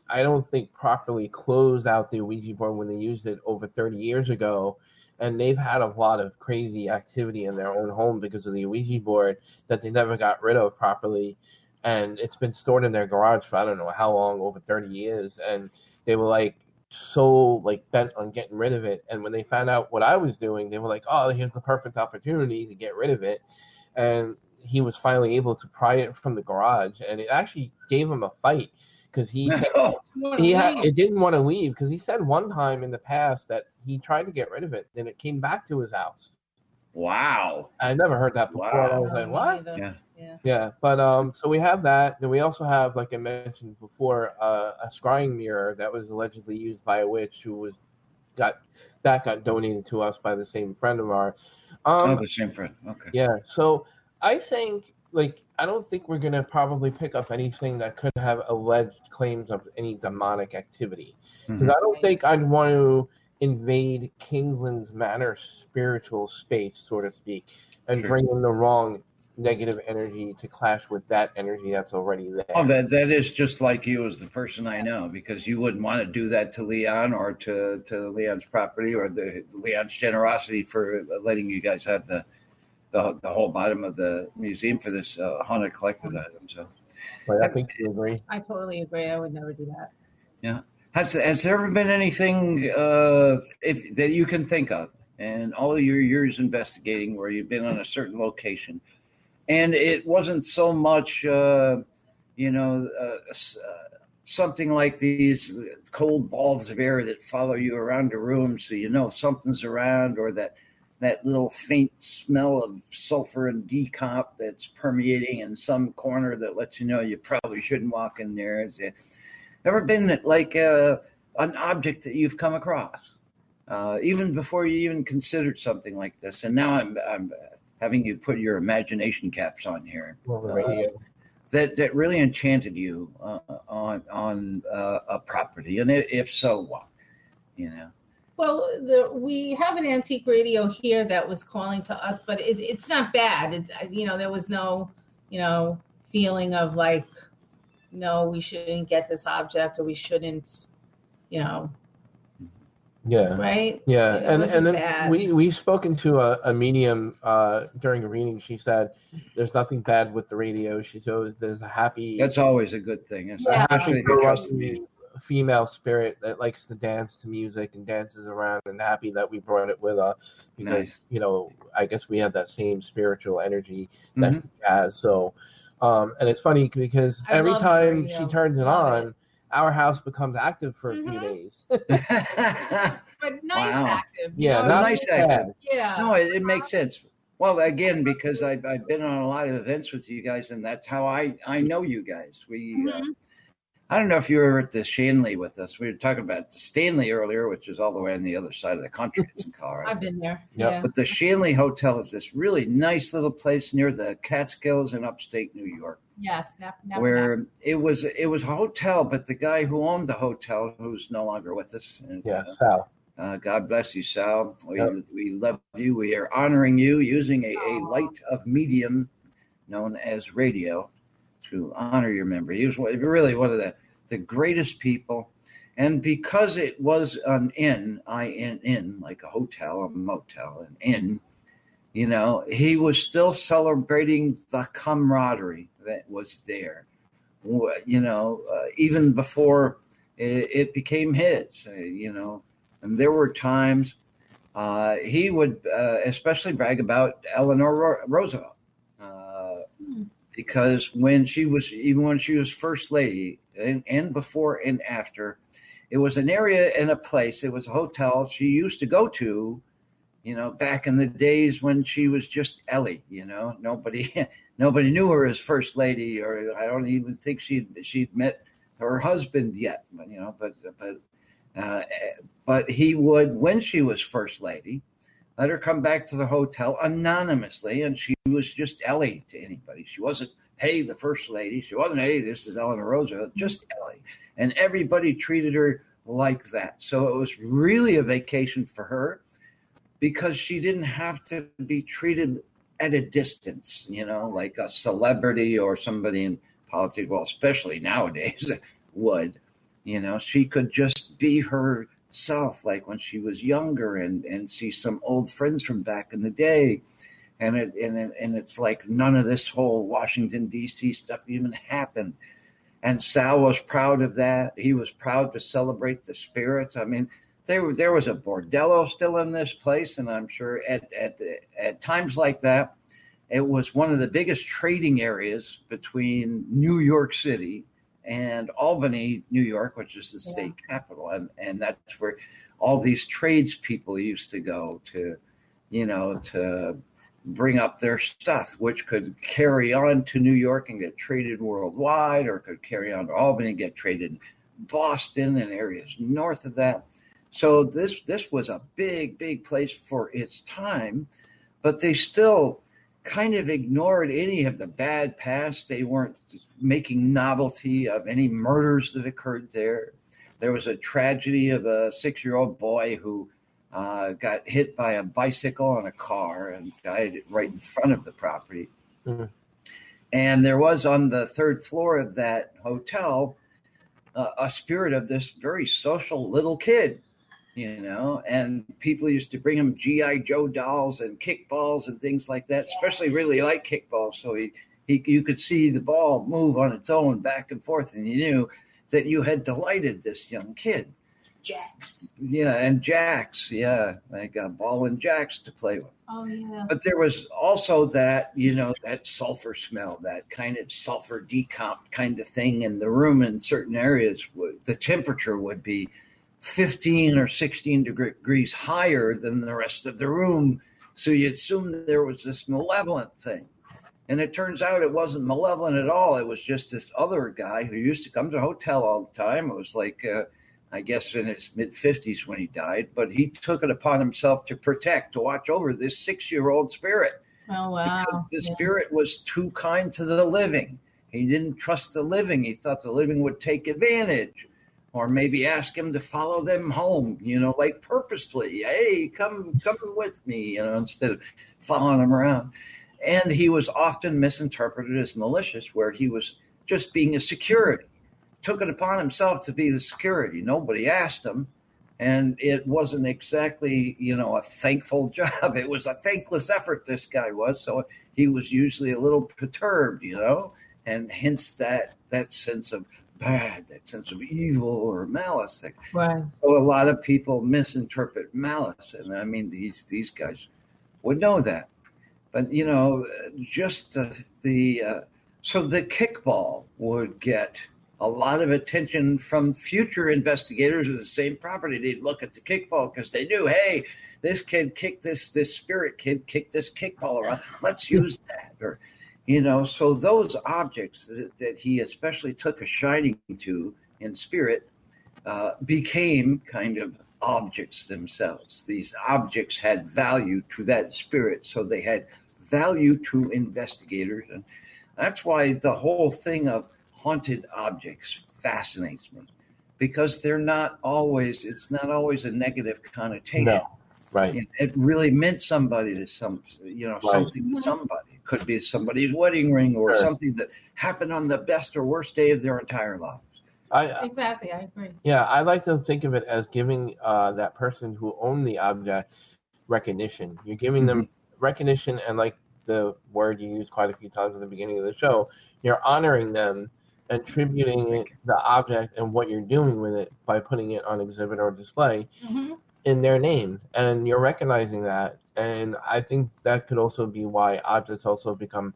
I don't think properly closed out the Ouija board when they used it over 30 years ago. And they've had a lot of crazy activity in their own home because of the Ouija board that they never got rid of properly. And it's been stored in their garage for I don't know how long, over 30 years. And they were so bent on getting rid of it. And when they found out what I was doing, they were like, oh, here's the perfect opportunity to get rid of it. And he was finally able to pry it from the garage. And it actually gave him a fight. Because he said it didn't want to leave, because he said one time in the past that he tried to get rid of it, and it came back to his house. Wow. I never heard that before. Wow. I was like, what? Yeah. But so we have that. Then we also have, like I mentioned before, a scrying mirror that was allegedly used by a witch who got donated to us by the same friend of ours. The same friend. Okay. Yeah. So I think I don't think we're going to probably pick up anything that could have alleged claims of any demonic activity. Because I don't think I'd want to invade Kingsland's Manor spiritual space, so to speak, and bring in the wrong negative energy to clash with that energy that's already there. Oh, that is just like you as the person I know, because you wouldn't want to do that to Leon or to Leon's property or Leon's generosity for letting you guys have the whole bottom of the museum for this haunted collected item. So, I think you agree. I totally agree. I would never do that. Yeah. Has there ever been anything that you can think of in all your years investigating where you've been on a certain location, and it wasn't so much, something like these cold balls of air that follow you around the room, so something's around, or that little faint smell of sulfur and decomp that's permeating in some corner that lets you know you probably shouldn't walk in there? Has it ever been like an object that you've come across, even before you even considered something like this? And now I'm having you put your imagination caps on here. That really enchanted you on a property, and if so, what? you know. Well, we have an antique radio here that was calling to us, but it's not bad. There was no, feeling of like, no, we shouldn't get this object, or we shouldn't, Yeah. right? Yeah. It wasn't bad. We've spoken to a medium during a reading. She said there's nothing bad with the radio. She says there's a happy. That's always a good thing, Yeah. especially if you trust me. Female spirit that likes to dance to music and dances around, and happy that we brought it with us because Nice. I guess we have that same spiritual energy that she has. So and it's funny because every time she turns it on, our house becomes active for a few days. But nice active. Yeah, not nice bad. active. Yeah. No, it makes sense. Well, again, because I've been on a lot of events with you guys, and that's how I know you guys. I don't know if you were at the Shanley with us. We were talking about the Stanley earlier, which is all the way on the other side of the country. It's in Colorado. I've been there. Yep. Yeah. But the Shanley Hotel is this really nice little place near the Catskills in upstate New York. Yes. Where it was a hotel, but the guy who owned the hotel, who's no longer with us. And, Sal. God bless you, Sal. We love you. We are honoring you using a light of medium known as radio to honor your memory. He was really one of the greatest people. And because it was an inn, I-N-N, like a hotel, a motel, an inn, he was still celebrating the camaraderie that was there, even before it became his, And there were times he would especially brag about Eleanor Roosevelt. Because when she was first lady and before and after, it was an area and a place. It was a hotel she used to go to, back in the days when she was just Ellie. Nobody knew her as first lady, or I don't even think she'd met her husband yet. But he would, when she was first lady, let her come back to the hotel anonymously, and she was just Ellie to anybody. She wasn't, hey, the first lady. She wasn't, hey, this is Eleanor Roosevelt, just Ellie. And everybody treated her like that. So it was really a vacation for her because she didn't have to be treated at a distance, like a celebrity or somebody in politics, well, especially nowadays would. She could just be herself, like when she was younger, and see some old friends from back in the day. And it's like none of this whole Washington, D.C. stuff even happened. And Sal was proud of that. He was proud to celebrate the spirits. I mean, there was a bordello still in this place, and I'm sure at times like that, it was one of the biggest trading areas between New York City and Albany, New York, which is the state capital. And that's where all these tradespeople used to go to bring up their stuff, which could carry on to New York and get traded worldwide, or could carry on to Albany and get traded in Boston and areas north of that. So this was a big, big place for its time, but they still kind of ignored any of the bad past. They weren't making novelty of any murders that occurred there. There was a tragedy of a 6-year-old boy who got hit by a bicycle on a car and died right in front of the property. Mm-hmm. And there was on the third floor of that hotel a spirit of this very social little kid, and people used to bring him G.I. Joe dolls and kickballs and things like that, especially really like kickballs. So you could see the ball move on its own back and forth, and you knew that you had delighted this young kid. Jacks. Yeah, and jacks. Yeah, like a ball and jacks to play with. Oh, yeah. But there was also that, that sulfur smell, that kind of sulfur decomp kind of thing in the room. In certain areas, the temperature would be 15 or 16 degrees higher than the rest of the room. So you assume there was this malevolent thing. And it turns out it wasn't malevolent at all. It was just this other guy who used to come to the hotel all the time. It was like, I guess in his mid-50s when he died, but he took it upon himself to watch over this 6-year-old spirit. Oh, wow. Because the spirit was too kind to the living. He didn't trust the living. He thought the living would take advantage. or maybe ask him to follow them home, like purposefully. Hey, come with me, instead of following them around. And he was often misinterpreted as malicious, where he was just being a security, took it upon himself to be the security. Nobody asked him. And it wasn't exactly, a thankful job. It was a thankless effort, this guy was. So he was usually a little perturbed, and hence that sense of bad, that sense of evil or malice. Right. So a lot of people misinterpret malice. And I mean, these guys would know that. But, just so the kickball would get a lot of attention from future investigators of the same property. They'd look at the kickball because they knew, hey, this kid kicked this spirit kid kicked this kickball around. Let's use that. Or, so those objects that he especially took a shining to in spirit became kind of objects themselves. These objects had value to that spirit, so they had value to investigators. And that's why the whole thing of haunted objects fascinates me, because it's not always a negative connotation. No, right. It really meant somebody to something to somebody. It could be somebody's wedding ring or something that happened on the best or worst day of their entire lives. Exactly, I agree. Yeah, I like to think of it as giving that person who owned the object recognition. You're giving them recognition, and like the word you used quite a few times at the beginning of the show, you're honoring them, attributing the object and what you're doing with it by putting it on exhibit or display in their name, and you're recognizing that. And I think that could also be why objects also become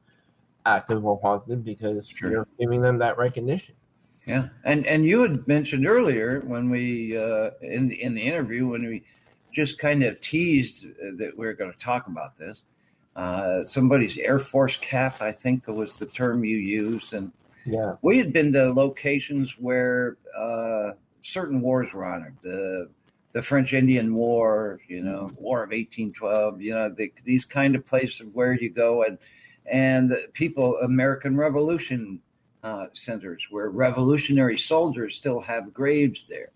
active or haunted, because you're giving them that recognition. Yeah, and you had mentioned earlier when we in the interview, when we just kind of teased that we were going to talk about this, somebody's Air Force cap, I think was the term you used, and yeah, we had been to locations where certain wars were honored. The French Indian War, War of 1812, these kind of places where you go and people, American Revolution centers where revolutionary soldiers still have graves there.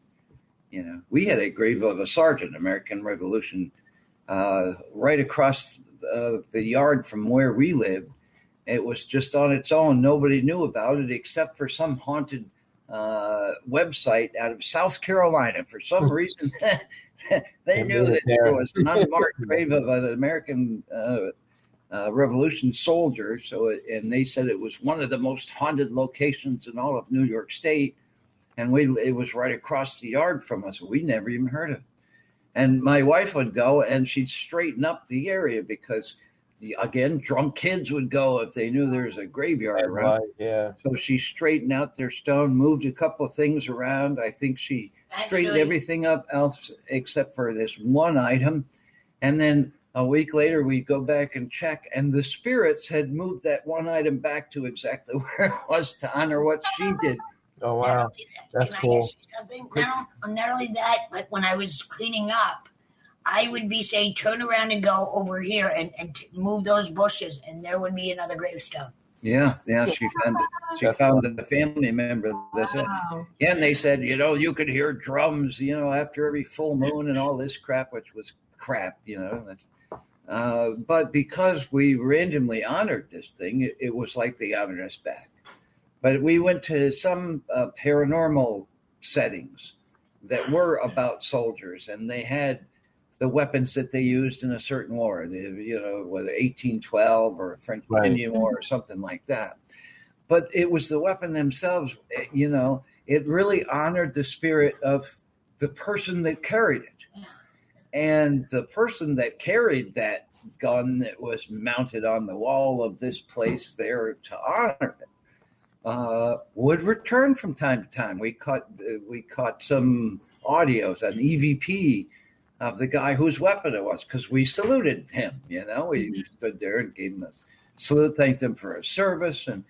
We had a grave of a sergeant, American Revolution, right across the yard from where we lived. It was just on its own. Nobody knew about it except for some haunted website out of South Carolina. For some reason, they knew that there was an unmarked grave of an American Revolution soldier. And they said it was one of the most haunted locations in all of New York State. And it was right across the yard from us. We never even heard of it. And my wife would go and she'd straighten up the area because, again, drunk kids would go if they knew there was a graveyard around. Right, yeah. So she straightened out their stone, moved a couple of things around. I think she straightened everything up else except for this one item. And then a week later, we'd go back and check, and the spirits had moved that one item back to exactly where it was to honor what she did. Oh, wow. That's cool. Can I ask you something now? Not only that, but when I was cleaning up, I would be saying, turn around and go over here and move those bushes, and there would be another gravestone. Yeah, she found it. She found a family member. That's it. Yeah, and they said, you could hear drums, after every full moon and all this crap, which was crap, But because we randomly honored this thing, it was like they honored us back. But we went to some paranormal settings that were about soldiers, and they had the weapons that they used in a certain war, whether 1812 or a French Indian War or something like that. But it was the weapon themselves, it really honored the spirit of the person that carried it. And the person that carried that gun that was mounted on the wall of this place there to honor it would return from time to time. We caught some audios, an EVP of the guy whose weapon it was, because we saluted him. We stood there and gave him a salute, thanked him for his service, and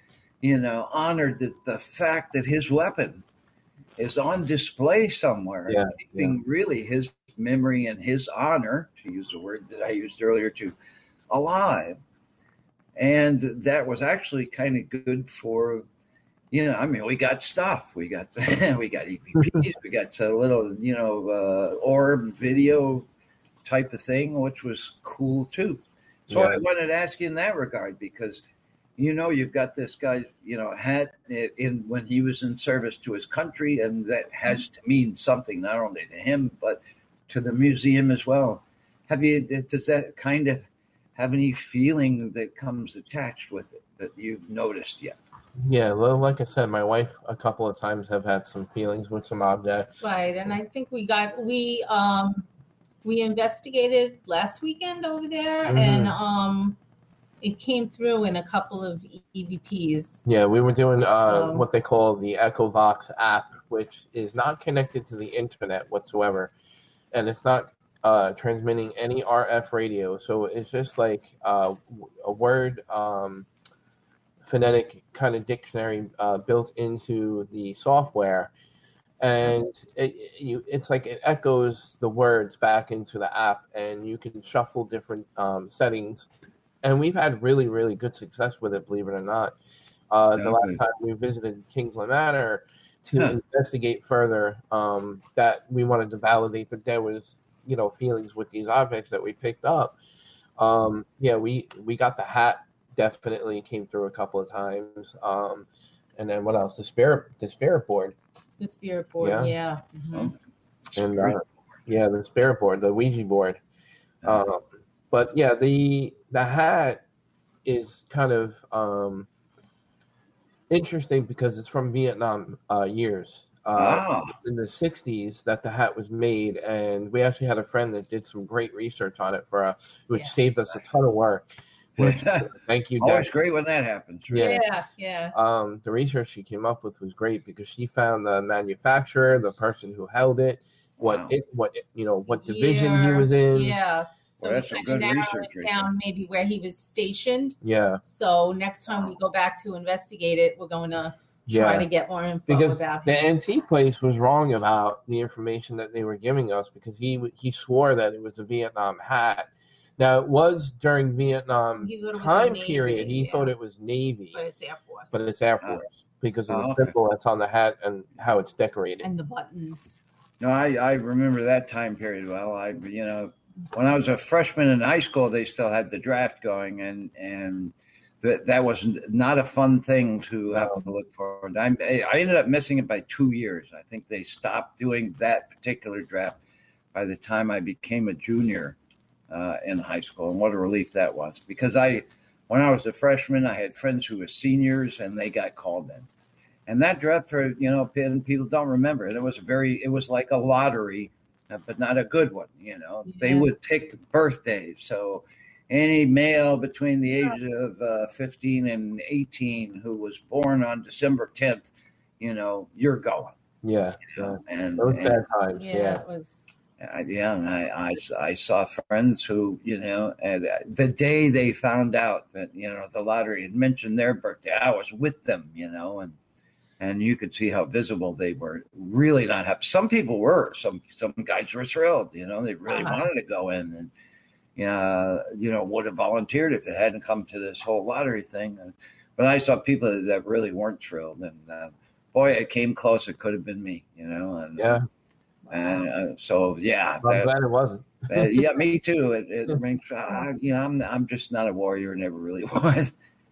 honored the fact that his weapon is on display somewhere, keeping really his memory and his honor, to use the word that I used earlier, alive. And that was actually kind of good for I mean, we got stuff. We got we got EVPs. We got a little, orb video type of thing, which was cool too. So I wanted to ask you in that regard because, you've got this guy's, hat in when he was in service to his country, and that has to mean something not only to him but to the museum as well. Does that kind of have any feeling that comes attached with it that you've noticed yet? Yeah, well, like I said, my wife a couple of times have had some feelings with some objects. Right, and I think we investigated last weekend over there, and it came through in a couple of EVPs. Yeah, we were doing what they call the EchoVox app, which is not connected to the internet whatsoever, and it's not transmitting any RF radio. So it's just like a word phonetic kind of dictionary built into the software. And it's like it echoes the words back into the app, and you can shuffle different settings. And we've had really, really good success with it, believe it or not. The last time we visited Kingsland Manor to investigate further, that we wanted to validate that there was, feelings with these objects that we picked up. We got the hat, definitely came through a couple of times. And then what else? The spirit board. The spirit board, yeah. Mm-hmm. And the spirit board, the Ouija board. But yeah, the hat is kind of interesting because it's from Vietnam years. In the 60s that the hat was made, and we actually had a friend that did some great research on it for us, which saved us a ton of work. Which, thank you, always great when that happens. Right? Yeah. The research she came up with was great because she found the manufacturer, the person who held it, what division he was in. Yeah. So that's we some good research. Down maybe where he was stationed. Yeah. So next time we go back to investigate it, we're going to try to get more info because about the antique place was wrong about the information that they were giving us because he swore that it was a Vietnam hat. Now, it was during Vietnam time period. He thought it was Navy. But it's Air Force. Because of the symbol that's on the hat and how it's decorated. And the buttons. No, I remember that time period well. When I was a freshman in high school, they still had the draft going, and that was not a fun thing to have to look for. I ended up missing it by 2 years. I think they stopped doing that particular draft by the time I became a junior in high school, and what a relief that was. Because when I was a freshman, I had friends who were seniors, and they got called in. And that draft, for people don't remember it. It was like a lottery, but not a good one. They would pick birthdays. So any male between the age of 15 and 18 who was born on December 10th, you're going. Yeah. And those bad times. Yeah. It was. And I saw friends who, the day they found out that, the lottery had mentioned their birthday, I was with them, and you could see how visible they were really not happy. Some people were, some guys were thrilled, they really wanted to go in and, would have volunteered if it hadn't come to this whole lottery thing. But I saw people that really weren't thrilled, and boy, it came close. It could have been me, and And so, I'm glad it wasn't. Me too. It rings. I'm just not a warrior. Never really was.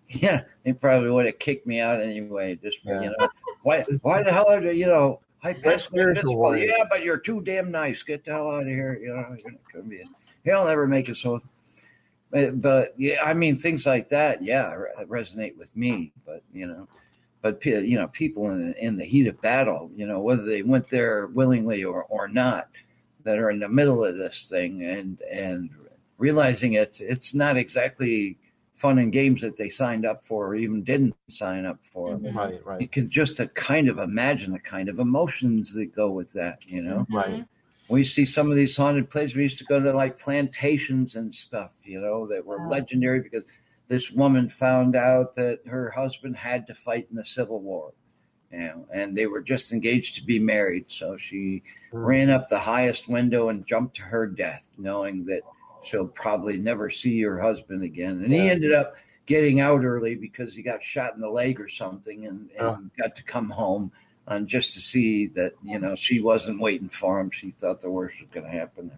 Yeah, they probably would have kicked me out anyway. Just why the hell are I passed physical? Yeah, but you're too damn nice. Get the hell out of here. You're not gonna be. He'll never make it. So, but things like that. Yeah, resonate with me. But But people in the heat of battle, whether they went there willingly or not, that are in the middle of this thing and realizing it's not exactly fun and games that they signed up for or even didn't sign up for. Mm-hmm. Right. You can just kind of imagine the kind of emotions that go with that. Mm-hmm. Right. We see some of these haunted places. We used to go to like plantations and stuff, that were legendary because this woman found out that her husband had to fight in the Civil War, and they were just engaged to be married. So she ran up the highest window and jumped to her death, knowing that she'll probably never see her husband again. And he ended up getting out early because he got shot in the leg or something, and got to come home just to see that, she wasn't waiting for him. She thought the worst was going to happen.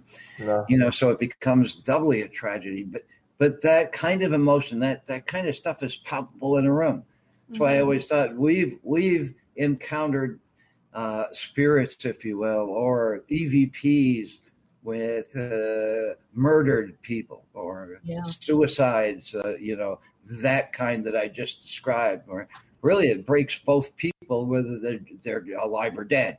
So it becomes doubly a tragedy. But that kind of emotion, that kind of stuff is palpable in a room. That's why I always thought we've encountered spirits, if you will, or EVPs with murdered people or suicides, that kind that I just described, or really it breaks both people, whether they're alive or dead.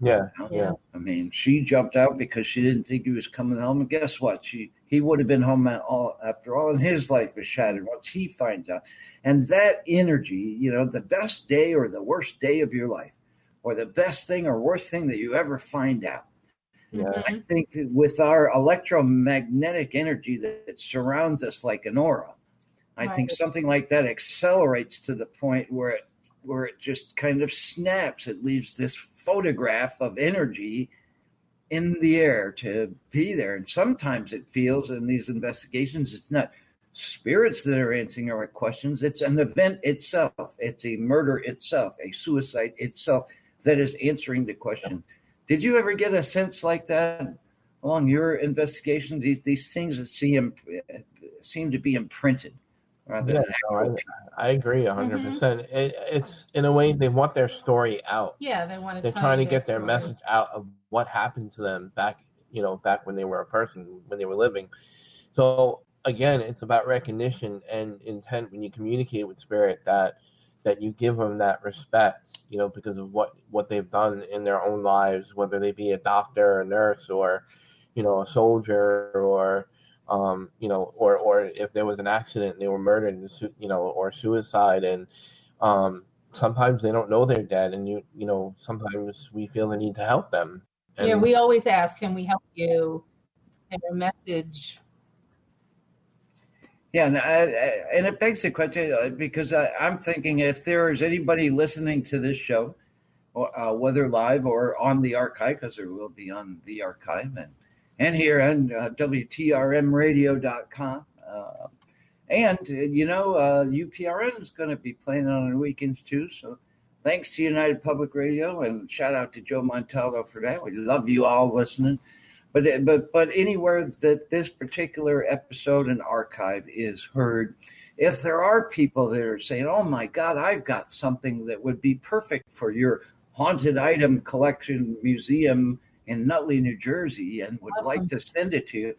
Yeah. I mean, she jumped out because she didn't think he was coming home, and guess what? He would have been home after all, and his life was shattered once he finds out. And that energy, the best day or the worst day of your life, or the best thing or worst thing that you ever find out. Yeah. I think that with our electromagnetic energy that surrounds us like an aura, I think something like that accelerates to the point where it just kind of snaps. It leaves this photograph of energy in the air to be there. And sometimes it feels in these investigations, it's not spirits that are answering our questions. It's an event itself. It's a murder itself, a suicide itself that is answering the question. Did you ever get a sense like that along your investigation? These things that seem to be imprinted. I agree 100%. It's in a way they want their story out. Yeah, they want to. They're trying to get their message out of what happened to them back when they were a person, when they were living. So again, it's about recognition and intent when you communicate with spirit, that you give them that respect, because of what they've done in their own lives, whether they be a doctor, or a nurse, or a soldier, or or if there was an accident and they were murdered, or suicide, and sometimes they don't know they're dead, and sometimes we feel the need to help them. And we always ask, can we help you? And your message. Yeah, and it begs the question, because I'm thinking if there is anybody listening to this show, whether live or on the archive, because there will be on the archive, and here on WTRMradio.com. And, UPRN is going to be playing on the weekends too. So thanks to United Public Radio, and shout out to Joe Montaldo for that. We love you all listening. But anywhere that this particular episode and archive is heard, if there are people that are saying, oh my God, I've got something that would be perfect for your haunted item collection museum in Nutley, New Jersey, and would like to send it to you,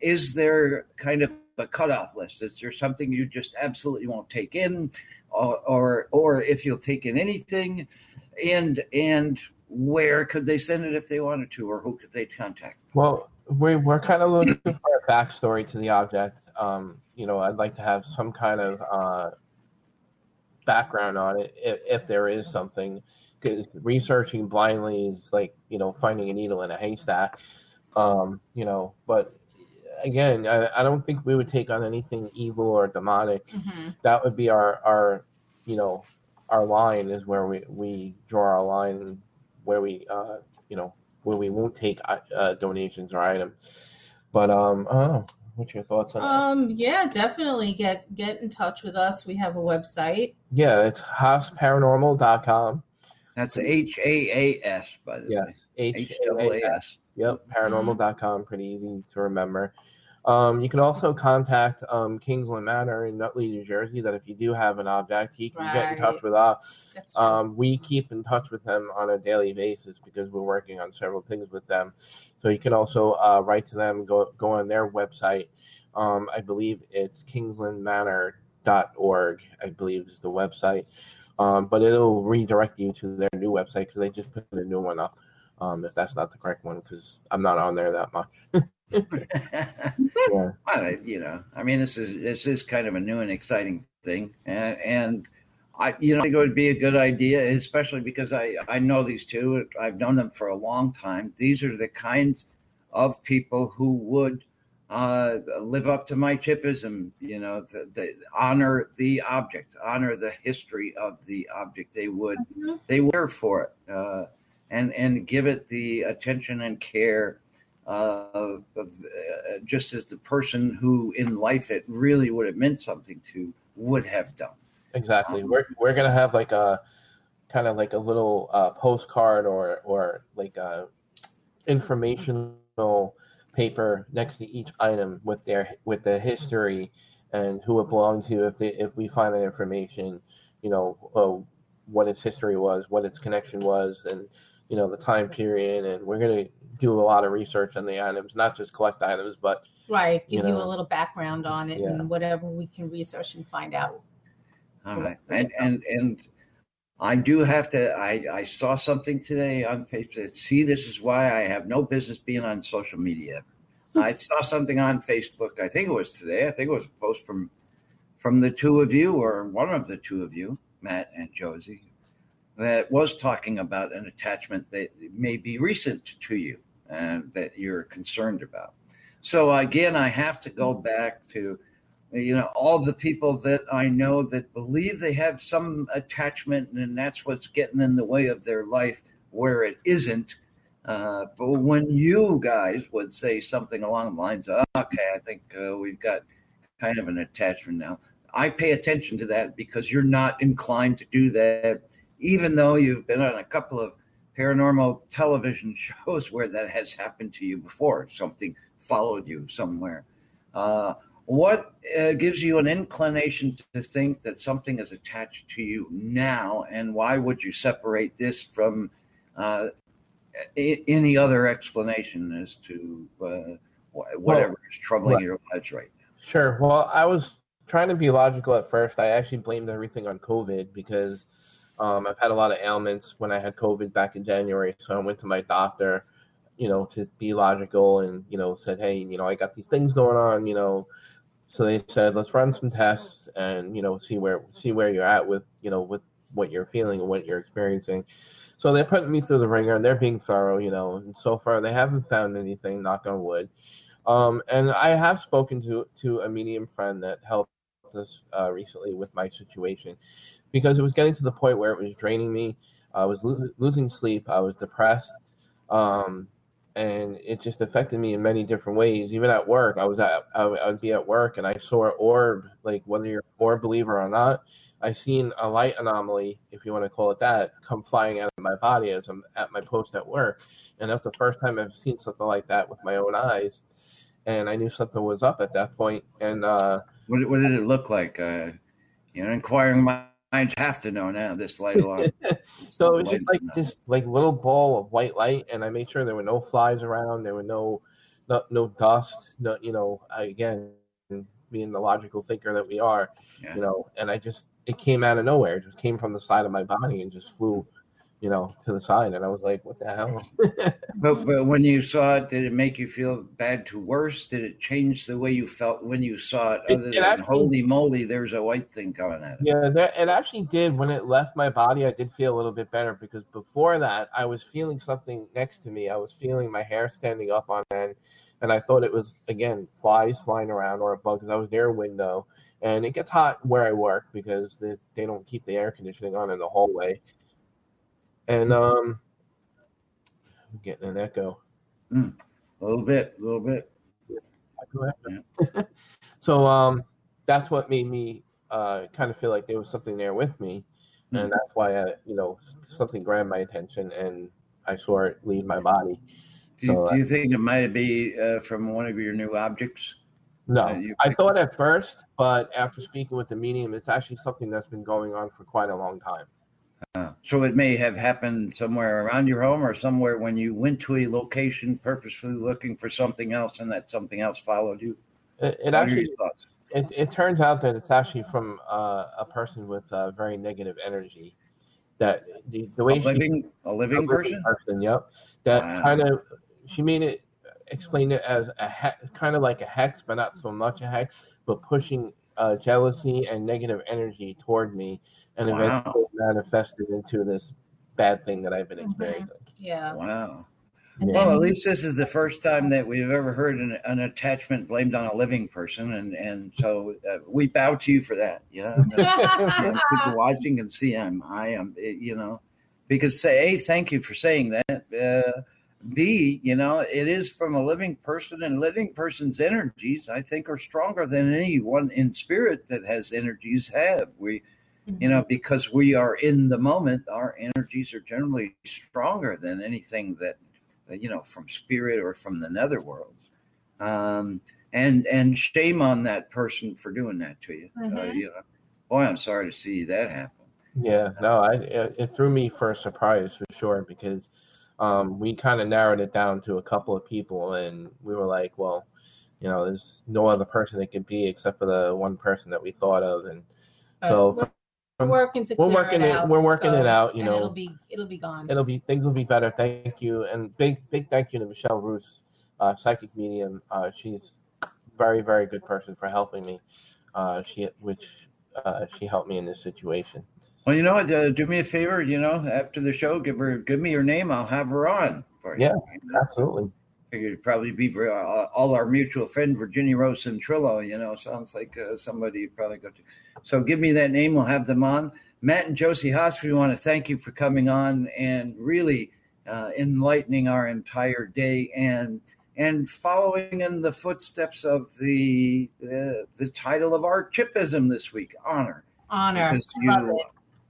is there kind of a cutoff list? Is there something you just absolutely won't take in, or if you'll take in anything, and where could they send it if they wanted to, or who could they contact? Well, we're kind of looking for a backstory to the object. I'd like to have some kind of background on it, if there is something, because researching blindly is like, finding a needle in a haystack. But again, I don't think we would take on anything evil or demonic. Mm-hmm. That would be our line, is where we draw our line, where we where we won't take donations or items. But I don't know. What's your thoughts on that? Yeah, definitely get in touch with us. We have a website. Yeah, it's haasparanormal.com. That's HAAS, by the way. Yes, HAAS. Yep, paranormal.com. Pretty easy to remember. You can also contact Kingsland Manor in Nutley, New Jersey, that if you do have an object, he can get in touch with us. We keep in touch with them on a daily basis because we're working on several things with them. So you can also write to them, go on their website. I believe it's kingslandmanor.org, I believe is the website. But it'll redirect you to their new website because they just put a new one up, if that's not the correct one, because I'm not on there that much. Yeah. I mean, this is kind of a new and exciting thing, and I think it would be a good idea, especially because I know these two. I've known them for a long time. These are the kinds of people who would live up to my chippism, the honor the object, honor the history of the object. They would for it, and give it the attention and care just as the person who in life it really would have meant something to would have done. Exactly. We're gonna have like a kind of like a little postcard or like a informational paper next to each item with the history and who it belonged to. If we find that information, what its history was, what its connection was, and the time period. And we're gonna do a lot of research on the items, not just collect items, but give you a little background on it and whatever we can research and find out. All right, and I do have to. I saw something today on Facebook. See, this is why I have no business being on social media. I saw something on Facebook. I think it was today. I think it was a post from the two of you, or one of the two of you, Matt and Josie, that was talking about an attachment that may be recent to you and that you're concerned about. So again, I have to go back to, all the people that I know that believe they have some attachment and that's what's getting in the way of their life where it isn't. But when you guys would say something along the lines of, okay, I think we've got kind of an attachment now, I pay attention to that because you're not inclined to do that, even though you've been on a couple of paranormal television shows where that has happened to you before. Something followed you somewhere. What gives you an inclination to think that something is attached to you now, and why would you separate this from any other explanation as to whatever is troubling your lives right now? Sure. Well, I was trying to be logical at first. I actually blamed everything on COVID because I've had a lot of ailments when I had COVID back in January. So I went to my doctor, to be logical and, said, hey, I got these things going on, So they said, let's run some tests and, see where you're at with, with what you're feeling and what you're experiencing. So they're putting me through the ringer and they're being thorough, and so far they haven't found anything, knock on wood. And I have spoken to a medium friend that helped us recently with my situation because it was getting to the point where it was draining me. I was losing sleep. I was depressed. And it just affected me in many different ways. Even at work, I would be at work and I saw an orb, like whether you're an orb believer or not, I seen a light anomaly, if you want to call it that, come flying out of my body as I'm at my post at work. And that's the first time I've seen something like that with my own eyes. And I knew something was up at that point. And what did it look like? Inquiring minds have to know now. This light alarm. So it was just like little ball of white light, and I made sure there were no flies around. There were no dust. Again, being the logical thinker that we are, and it came out of nowhere. It just came from the side of my body and just flew, to the side. And I was like, what the hell? But when you saw it, did it make you feel bad to worse? Did it change the way you felt when you saw it? Other than actually, holy moly, there's a white thing coming at it. Yeah, it actually did. When it left my body, I did feel a little bit better because before that, I was feeling something next to me. I was feeling my hair standing up on end. And I thought it was, again, flies flying around or a bug because I was near a window. And it gets hot where I work because they don't keep the air conditioning on in the hallway. And I'm getting an echo. A little bit. Yeah. So that's what made me kind of feel like there was something there with me. And that's why something grabbed my attention and I saw it leave my body. Do you think it might be from one of your new objects? No, I thought at first, but after speaking with the medium, it's actually something that's been going on for quite a long time. So it may have happened somewhere around your home or somewhere when you went to a location purposefully looking for something else and that something else followed you. It turns out that it's actually from a person with very negative energy. That the way a living person. Yep. That kind of she made it explain it as kind of like a hex, but not so much a hex, but pushing jealousy and negative energy toward me, and eventually manifested into this bad thing that I've been experiencing. Yeah. Wow. Well, at least this is the first time that we've ever heard an attachment blamed on a living person, and so we bow to you for that. People watching can see I am, because thank you for saying that. B, it is from a living person, and living person's energies, I think, are stronger than anyone in spirit that has energies have. Because we are in the moment, our energies are generally stronger than anything that, from spirit or from the netherworld. And shame on that person for doing that to you. Boy, I'm sorry to see that happen. Yeah, no, it threw me for a surprise for sure, because we kind of narrowed it down to a couple of people, and we were like, well, there's no other person it could be except for the one person that we thought of, and so we're working to clear it out. We're working it out. And it'll be gone. Things will be better. Thank you, and big thank you to Michelle Roos, psychic medium. She's very, very good person for helping me. She helped me in this situation. Well, you know what? Do me a favor. After the show, give me your name. I'll have her on for you. Yeah, absolutely. Figured it'd probably be all our mutual friend Virginia Rose Centrillo. Sounds like somebody you'd probably go to. So give me that name. We'll have them on. Matt and Josie Haas, we want to thank you for coming on and really enlightening our entire day and following in the footsteps of the title of our Chipism this week, honor. Because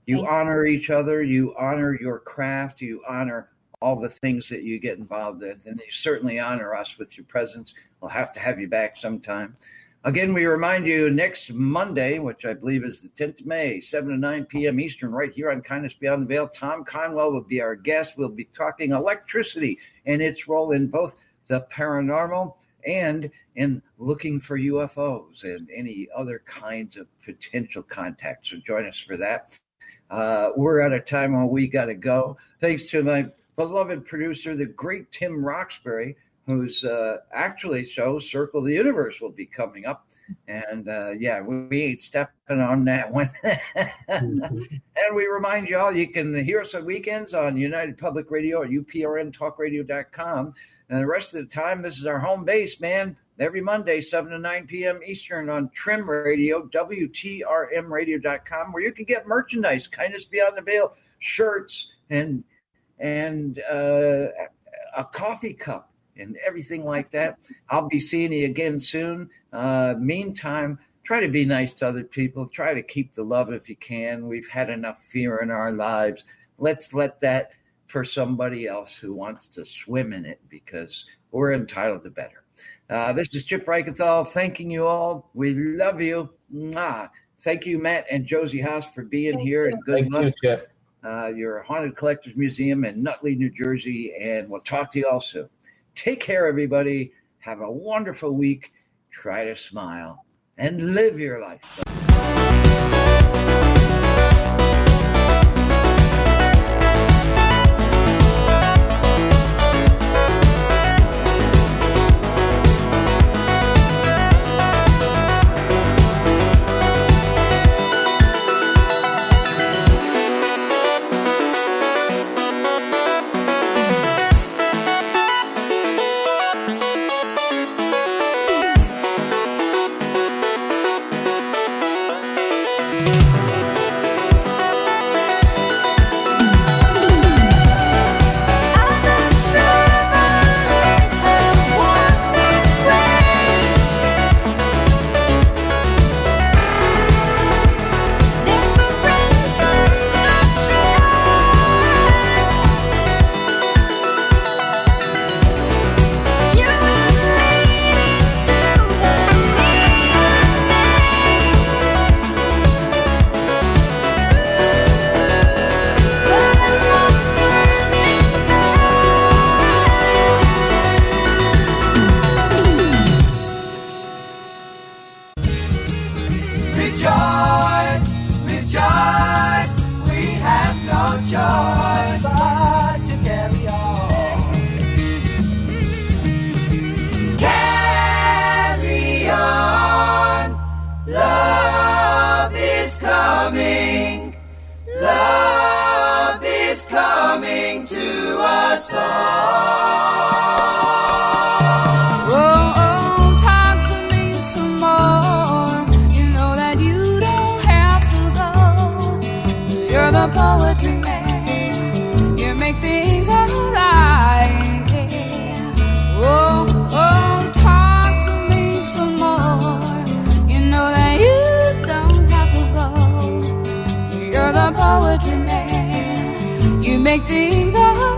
you honor each other, you honor your craft, you honor all the things that you get involved with, and you certainly honor us with your presence. We'll have to have you back sometime. Again, we remind you next Monday, which I believe is the 10th of May, 7 to 9 p.m. Eastern, right here on Kindness Beyond the Veil. Tom Conwell will be our guest. We'll be talking electricity and its role in both the paranormal and in looking for UFOs and any other kinds of potential contacts. So join us for that. We're at a time when we got to go. Thanks to my beloved producer, the great Tim Roxbury, whose actually show Circle the Universe will be coming up. And we ain't stepping on that one. And we remind you all, you can hear us on weekends on United Public Radio or uprntalkradio.com. And the rest of the time, this is our home base, man. Every Monday, 7 to 9 p.m. Eastern on Trim Radio, WTRMradio.com, where you can get merchandise, Kindness Beyond the Veil, shirts, and a coffee cup and everything like that. I'll be seeing you again soon. Meantime, try to be nice to other people. Try to keep the love if you can. We've had enough fear in our lives. Let's let that for somebody else who wants to swim in it, because we're entitled to better. This is Chip Reichenthal thanking you all. We love you. Mwah. Thank you, Matt and Josie Haas, for being here. And good luck. Thank you, Chip. Your Haunted Collectors Museum in Nutley, New Jersey. And we'll talk to you all soon. Take care, everybody. Have a wonderful week. Try to smile and live your life. Poetry man, you make things alright. poetry man. You make things up